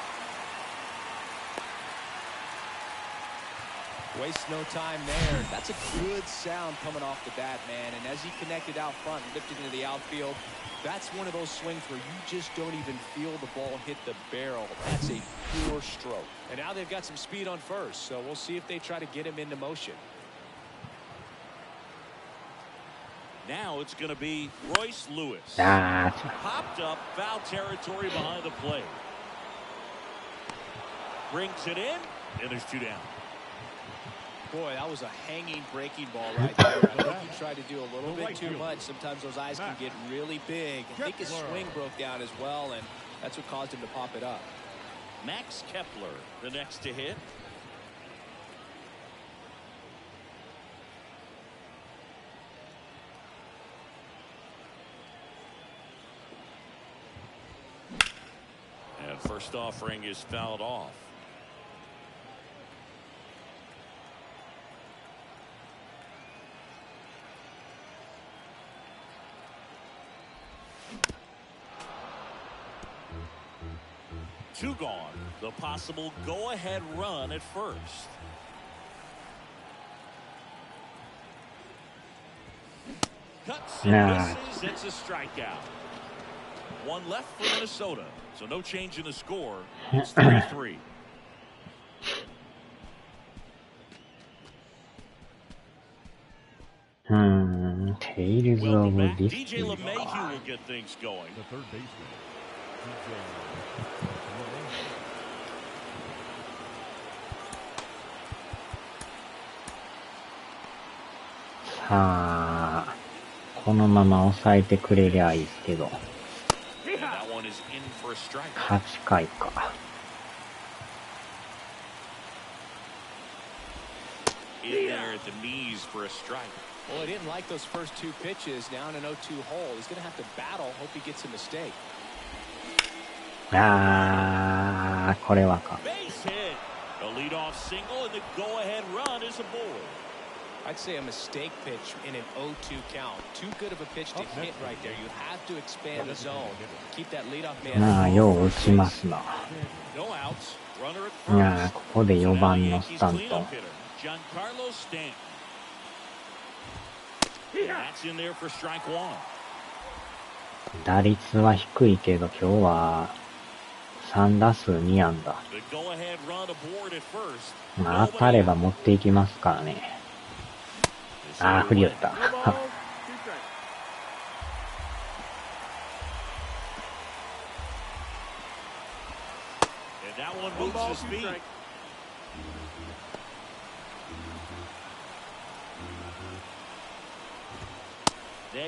Waste no time there. That's a good sound coming off the bat, man. And as he connected out front and lifted into the outfield, that's one of those swings where you just don't even feel the ball hit the barrel. That's a pure stroke. And now they've got some speed on first, so we'll see if they try to get him into motion. Now it's going to be Royce Lewis. あー、Popped up, foul territory behind the plate. Brings it in, and there's two down. Boy, that was a hanging breaking ball right there. I think he tried to do a little bit too much. Sometimes those eyes can get really big. I think his swing broke down as well, and that's what caused him to pop it up. Max Kepler, the next to hit. And first offering is fouled off. Two gone. The possible go-ahead run at first. Cuts and misses. It's a strikeout. One left for Minnesota. So no change in the score. It's 3-3. Tales of Welcome back. this DJ LeMahieu will get things going. The third baseman, DJ LeMahieu. さあ、このまま抑えてくれりゃいいですけど。And that one is in for a strike. 8回か。In there at the knees for a strike. Well, he didn't like those first two pitches. Now in an 0-2 hole, he's going to have to battle. Hope he gets a mistake. あー、これはか。 Base hit. A leadoff single and the go-ahead run is aboard. I'd say a mistake pitch in an 0-2 count. Too good of a pitch to hit right there. You have to expand the zone. Keep that leadoff man. まあ、よう打ちますな。 No outs. Runner at いや first. ここで4番のスタン Yankees トン。 cleanup hitter, Giancarlo Stanton. That's in there for strike one. 打率は低いけど、今日は3打数2安打。 The go-ahead run aboard at first. まあ、当たれば持っていきますからね。あー、振り寄った。 And that one moves his feet.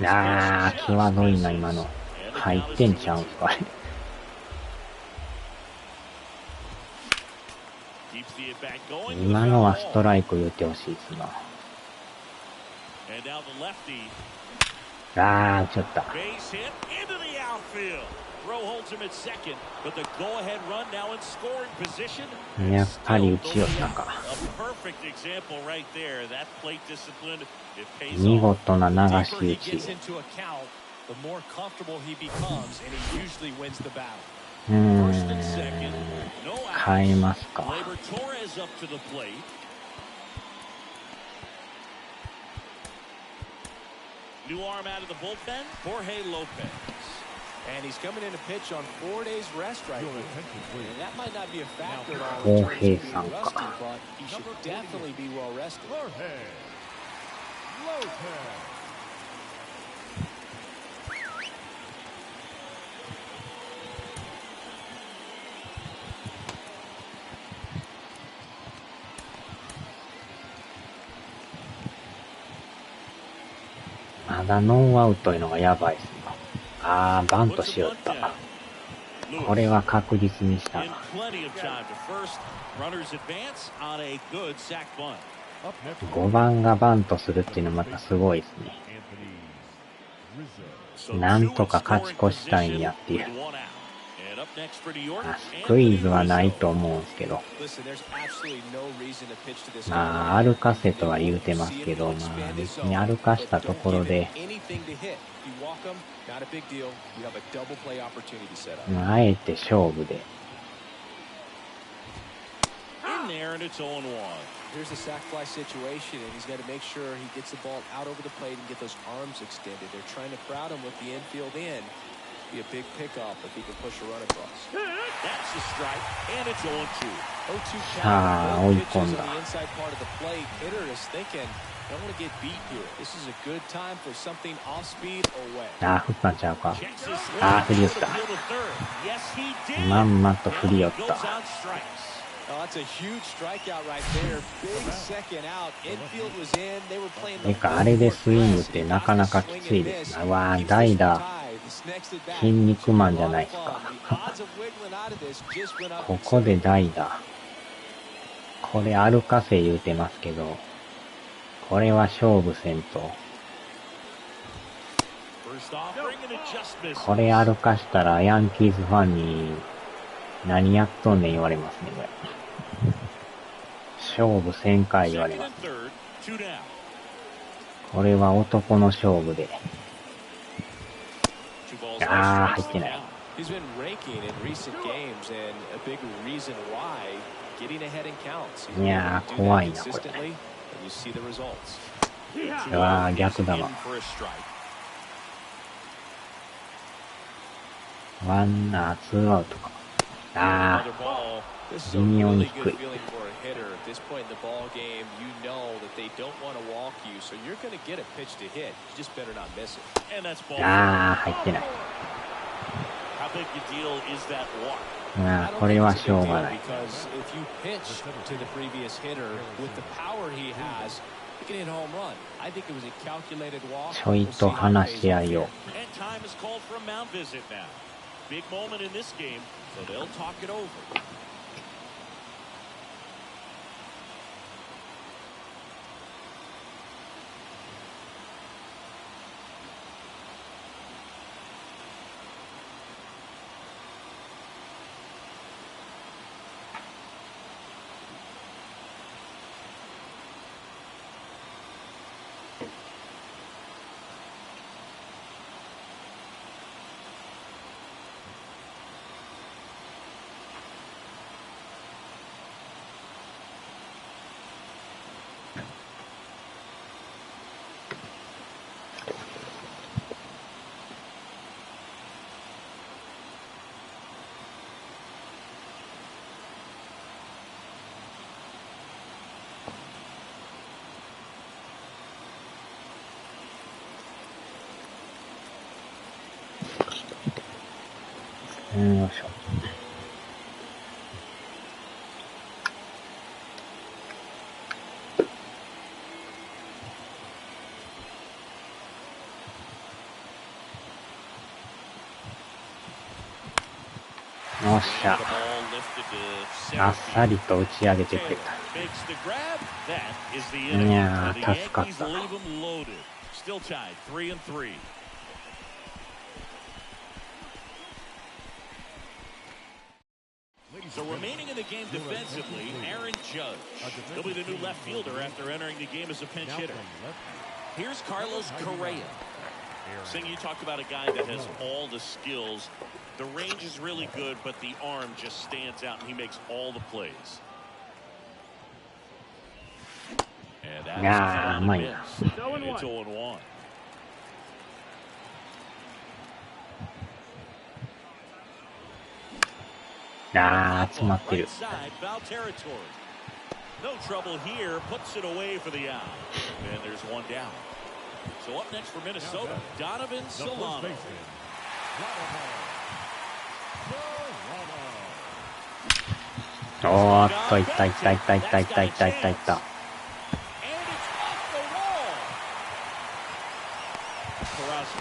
あー、際どいな、今の。入ってんちゃうんすか、あれ。 Keeps the at bat going. 今のはストライク言ってほしいっすな。 And now the lefty. あー、打っちゃった。 Base hit into the outfield. Throw holds him at second, but the go-ahead run now in scoring position. やっぱり打ち寄ったか。 A perfect example right there. That plate discipline, it pays 見 off. 事な流 The し deeper 打 he ち。 gets into a count, the more comfortable he becomes, and he usually wins the battle. First and second, no 変え outs. ますか。 Gleyber Torres up to the plate. New arm out of the bullpen, Jorge Lopez. And he's coming in to pitch on 4 days rest right Your now. attention, please. And that might not be a factor at all Jorge in terms of being Sanka. rusty, but he should definitely be well rested. Jorge Lopez. まだノーアウトいうのがやばいっすな。あー、バントしよった。これは確実にした In な。 plenty of time to first. Runners advance on a good sac bunt. Up next, 5番がバントするっていうのまたすごいですね。 So なん two と in か勝ち scoring 越したいん position やっていう with one out. And up next for New York, スクイーズは Anthony ない Rizzo. と思うんですけど、 Listen, there's absolutely no reason to pitch to this まあ guy. 歩かせとは言うてますけど、まあ別に歩かしたところで、 Anything to hit. You walk him, not a big deal. You have a double play opportunity set up. まああえて勝負で、 In there, and it's 0-1. Here's a sac fly situation, and he's got to make sure he gets the ball out over the plate and get those arms extended. They're trying to crowd him with the infield in. Be a big pickup if he can push a run across. That's a strike, and it's 0-2. 0-2 さあ count. 追い Both 込ん pitches だ。 on the inside part of the plate. Hitter is thinking, don't want to get beat here. This is a good time for something off speed away. ああ振ったんちゃうか。 Checks his swing. ああ振り寄っ Field た。 to third. Yes, he did. まんまと振り寄っ Goes た。 on strikes. Oh, that's a huge strikeout right there. Big second out. Infield was in. They were playing てかあれでスイングってなかなかきついですな。うわー代打、筋肉マンじゃないですか。ここで代打。これ歩かせ言うてますけど、これは勝負せんと。 First offering and it just misses. これ歩かしたらヤンキースファンに何やっとんねん言われますね、これ。勝負せんかい言われ Second ま and す。 third, 2 down. これは男の勝負で。 Two balls, ああ、 no 入 strikes, ってない。 down. He's been raking in recent games, and a big reason why getting ahead in counts. He's been Yeah, able to do that 怖いな、これ。 consistently, and you see the results. うわー逆だわ。 In for a strike. ワンナー、ツーアウトか。あ Another ball. This is a 微妙に really 低 good い。 feeling for a hitter. At this point in the ball game, you know that they don't want to walk you, so you're going to get a pitch to hit. You just better not miss it. And that's ball. ああ、入ってない。 How big a deal is that walk? ああ、これはしょうがない。 Because if you pitch to the previous hitter with the power he has, he can hit a home run. I think it was a calculated walk. ちょいと話し合いを。 And time is called for a mound visit now. Big moment in this game, so they'll talk it over.よいしょ。よっしゃ。 The ball lifted to あっ center さ field. りと打ち上げてくれた。 Makes the grab. That is the inning. いや And ー、 the 助かっ Yankees た。 leave them loaded. Still tied 3-3. So remaining in the game defensively, Aaron Judge. He'll be the new left fielder after entering the game as a pinch hitter. Here's Carlos Correa. Singh, you talked about a guy that has all the skills. The range is really good, but the arm just stands out, and he makes all the plays. And that is Yeah, a mate. miss. And it's 0-1. Ah, 詰まってる。 Right side, foul territory. No trouble here. Puts it away for the out. And there's one down. So up next for Minnesota, Donovan Solano. おーっと、いったいったいったいったいったいったいったいった。 And it's off the wall.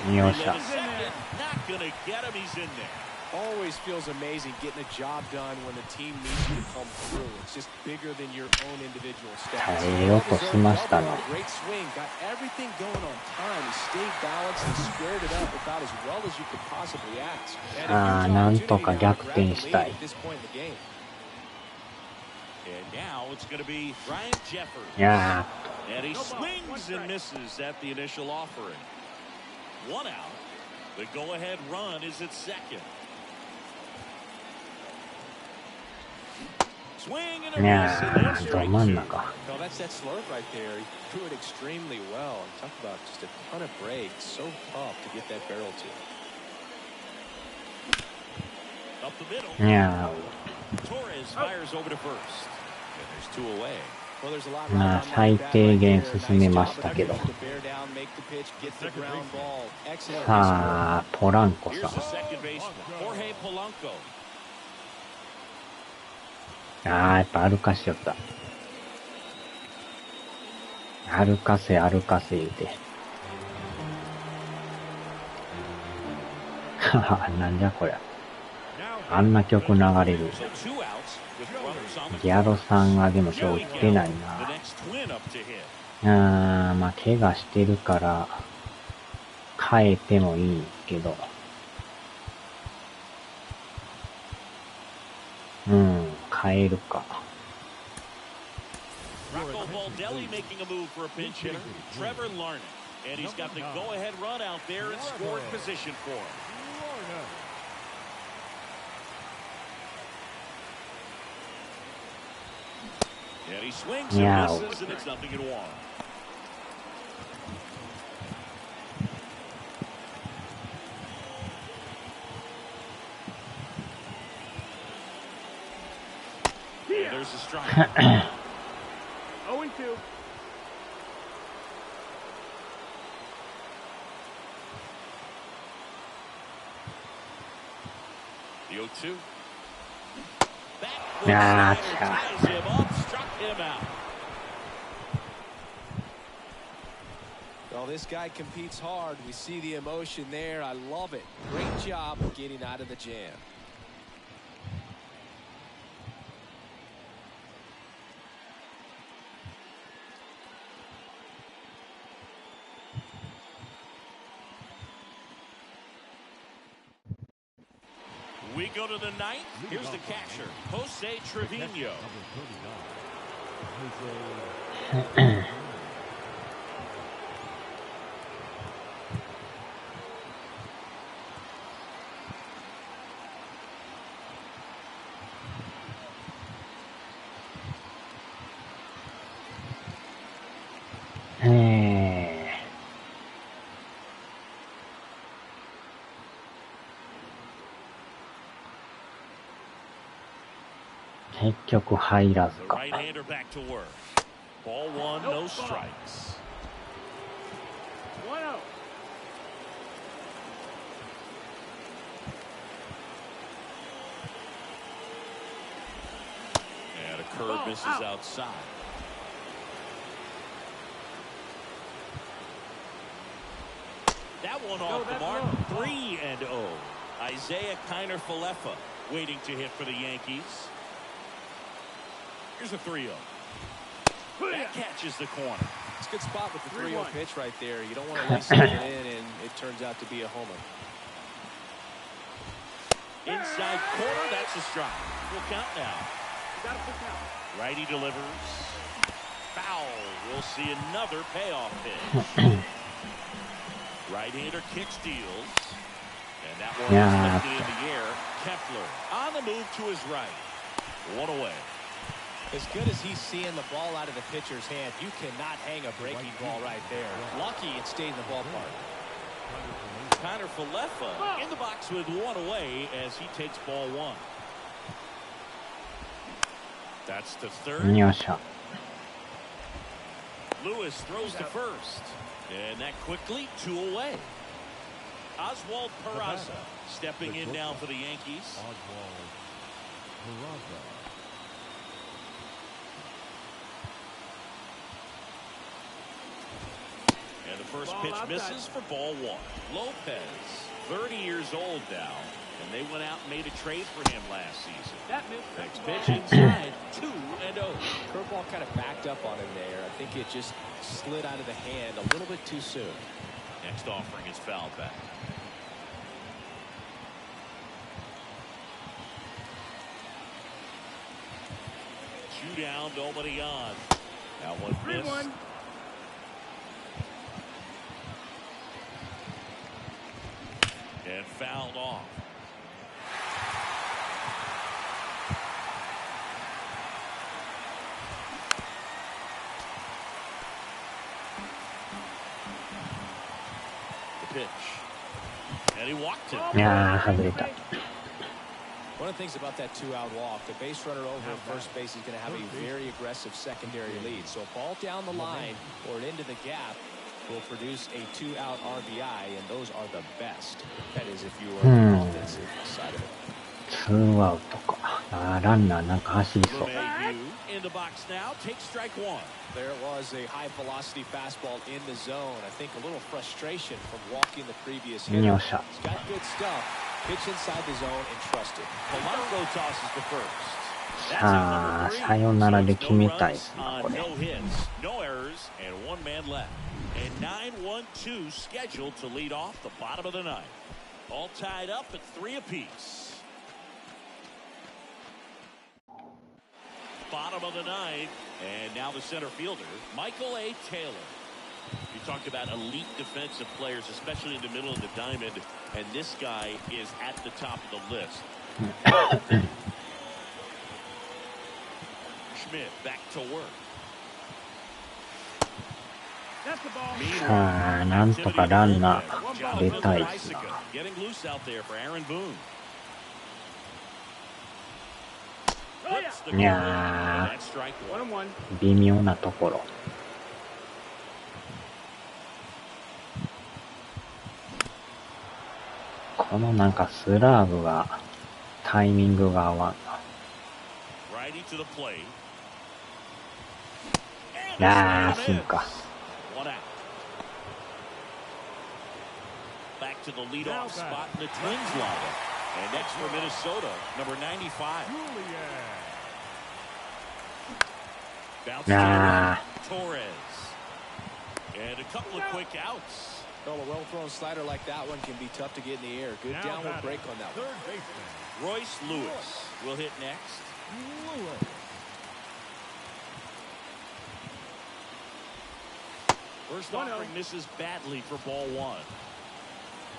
Carrasco, よっしゃ。 second, not gonna get him. He's in there. Always feels amazing getting a job done when the team needs you to come through. It's just bigger than your own individual stats. 耐えようとしましたね。 Great swing, got everything going on time. He stayed balanced and squared it up about as well as you could possibly ask. ああ、なんとか逆転したい。 And now it's going to be Ryan Jeffers. いや And he swings and misses at the initial offering. One out. The go-ahead run is at second. Swing and a ー、い miss, や and that's ー、 strike ど真ん two. 中。 No, that's that slurve right there. He threw it extremely well. Talk about just a ton of breaks. So tough to get that barrel to. Up the middle. いや Torres fires over to first. And there's two away. Well, there's a lot ー、まあ riding on that 最 bat 低 right 限 there. 進め Nice ま job した of けど。 to bear down, make the pitch, get the ground ball. Excellent. さあ、ポランコ Here's さ the second baseman, Jorge Polanco. ん。ああ、やっぱ歩かしよった。歩かせ言うて。はは、なんじゃこりゃ。あんな曲流れる。 So two outs with runners on the ギャロさんがでも今日打ってない the な。 next twin up to hit. まあ、怪我してるから、変えてもいいんですけど。変えるか。Rocco Baldelli making a move for a pinch hitter, Trevor Larnach. And he's got the go-ahead run out there in scoring position for him. And he swings Yeah. and misses, and it's nothing in one. And there's a strike. 0-2. The 0-2. Yeah, That ties him up, struck him out. Well, this guy competes hard. We see the emotion there. I love it. Great job of getting out of the jam. We go to the ninth. Here's the catcher, Jose Trevino. Eh. 結局入らず The か。 right-hander back to work. Ball one, no strikes. 1-0. And a curve misses outside. That one off the mark. 3-0. Isaiah Kiner-Falefa waiting to hit for the Yankees. Here's a 3-0. That catches the corner. It's a good spot with the 3-1. 3-0 pitch right there. You don't want to lay something in, and it turns out to be a homer. Inside corner, that's a strike. Full count now. Got a full count. Righty delivers. Foul. We'll see another payoff pitch. Right-hander kick steals. And that one Yeah. is lifted in the air. Kepler on the move to his right. One away. As good as he's seeing the ball out of the pitcher's hand, you cannot hang a breaking ball right there. Lucky it stayed in the ballpark. Kiner-Falefa in the box with one away as he takes ball one. That's the third. よっしゃ。 Lewis throws to first. And that quickly, two away. Oswald Peraza stepping in now for the Yankees. Oswald Peraza. And the first pitch misses for ball one. Lopez 30 years old now, and they went out and made a trade for him last season. Next pitch inside, 2-0. Curveball kind of backed up on him there. I think it just slid out of the hand a little bit too soon. Next offering is foul back. Two down, nobody on. That one missed. And fouled off. The pitch. And he walked him. いやー、外れた。 One of the things about that two-out walk, the base runner over at first base is going to have a very aggressive secondary lead. So a ball down the line or into the gap will produce a two-out RBI, and those are the best. That is if you are on the offensive side of it. ツーアウトか。あー、ランナーなんか走りそう。 In the box now, take strike one. There it was, a high-velocity fastball in the zone. I think a little frustration from walking the previous hitter. よっしゃ。 He's got good stuff. Pitch inside the zone and trust it. Polanco tosses the first. さあ、さよならで決めたいですね、これ。 No hits, no errors, and one man left. And 9-1-2 scheduled to lead off the bottom of the ninth. All tied up at 3 apiece. Bottom of the ninth, and now the center fielder, Michael A. Taylor. You talked about elite defensive players, especially in the middle of the diamond, and this guy is at the top of the list. Schmidt back to work. さあ、なんとかランナー出たいですな。 Getting loose out there for Aaron Boone. いやー、微妙なところ。このなんかスラーブがタイミングが合わんな。あー、シンか。Back to the leadoff spot in the Twins lineup. And next for Minnesota, number 95. Ah. Torres. And a couple of quick outs. Well, a well-thrown slider like that one can be tough to get in the air. Good downward break on that one. Royce Lewis will hit next. First offering misses badly for ball one.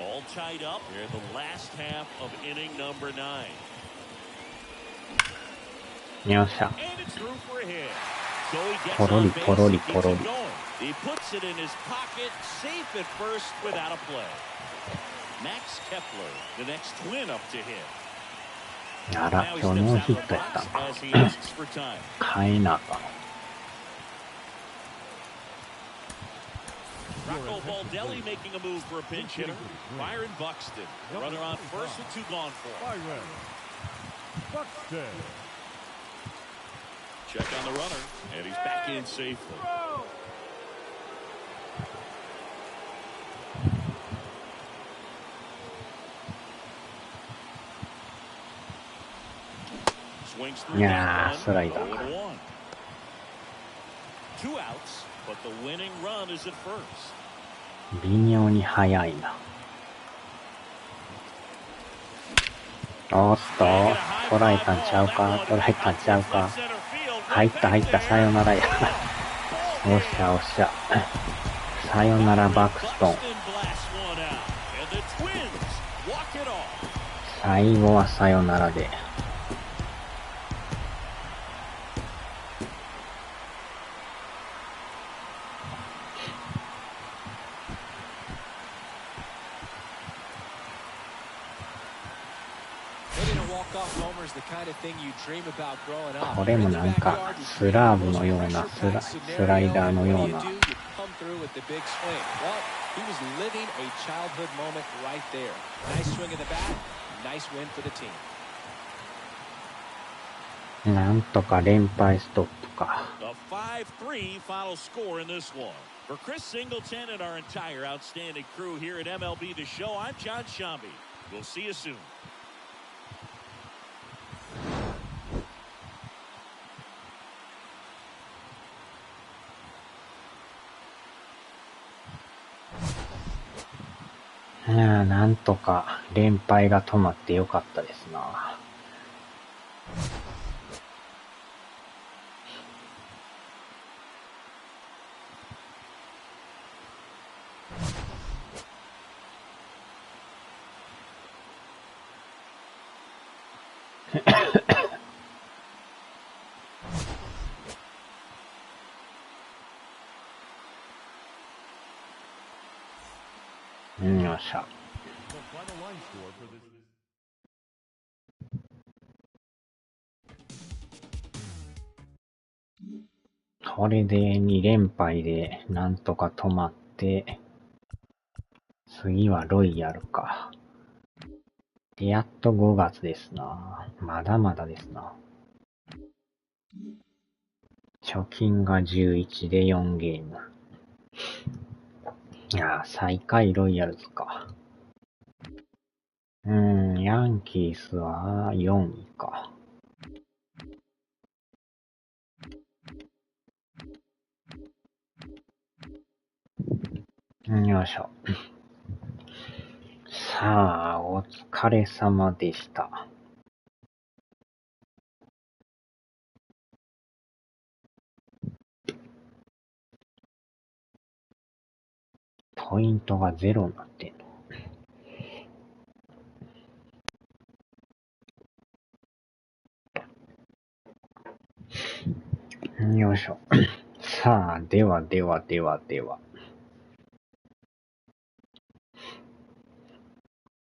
All tied up here in the last half of inning number 9. よっしゃ。 And it's through for a hit. So he gets ポロリ on base ポロリ and ポ keeps ロ it リ。 going. He puts it in his pocket, safe at first without a play. Max Kepler, the next Twin up to hit. あら、 Now he 今日 steps ノー out ヒ of ッ the トやったん box か。 as he asks for time. 変えなあかん。 Rocco Baldelli making a move for a pinch hitter. Byron Buxton, runner on first with 2 gone for him. Buxton. Check on the runner, and he's back in safely. Swings through that one. 0-1. 2 outs, but the winning run is at first. 微妙に速いな。おっと、捉えたんちゃうか、捉えたんちゃうか。入った入った、さよならや。おっしゃおっしゃ。さよならバクストン。最後はさよならで。これもなんかスラーブのようなスライダーのような。なんとか連敗ストップか。5-3 final score in this one. For Chris Singleton and our entire outstanding crew here at MLB The Show, I'm John Shambi. We'll see you soon.なんとか連敗が止まってよかったですな。よっしゃ。The final line score for this is これで2連敗でなんとか止まって、次はロイヤルか。で、やっと5月ですな。まだまだですな。貯金が11で4ゲーム。最下位ロイヤルズか。ヤンキースは4位か。よいしょ。さあ、お疲れ様でした。ポイントが0になってんの。よいしょ。さあ、では。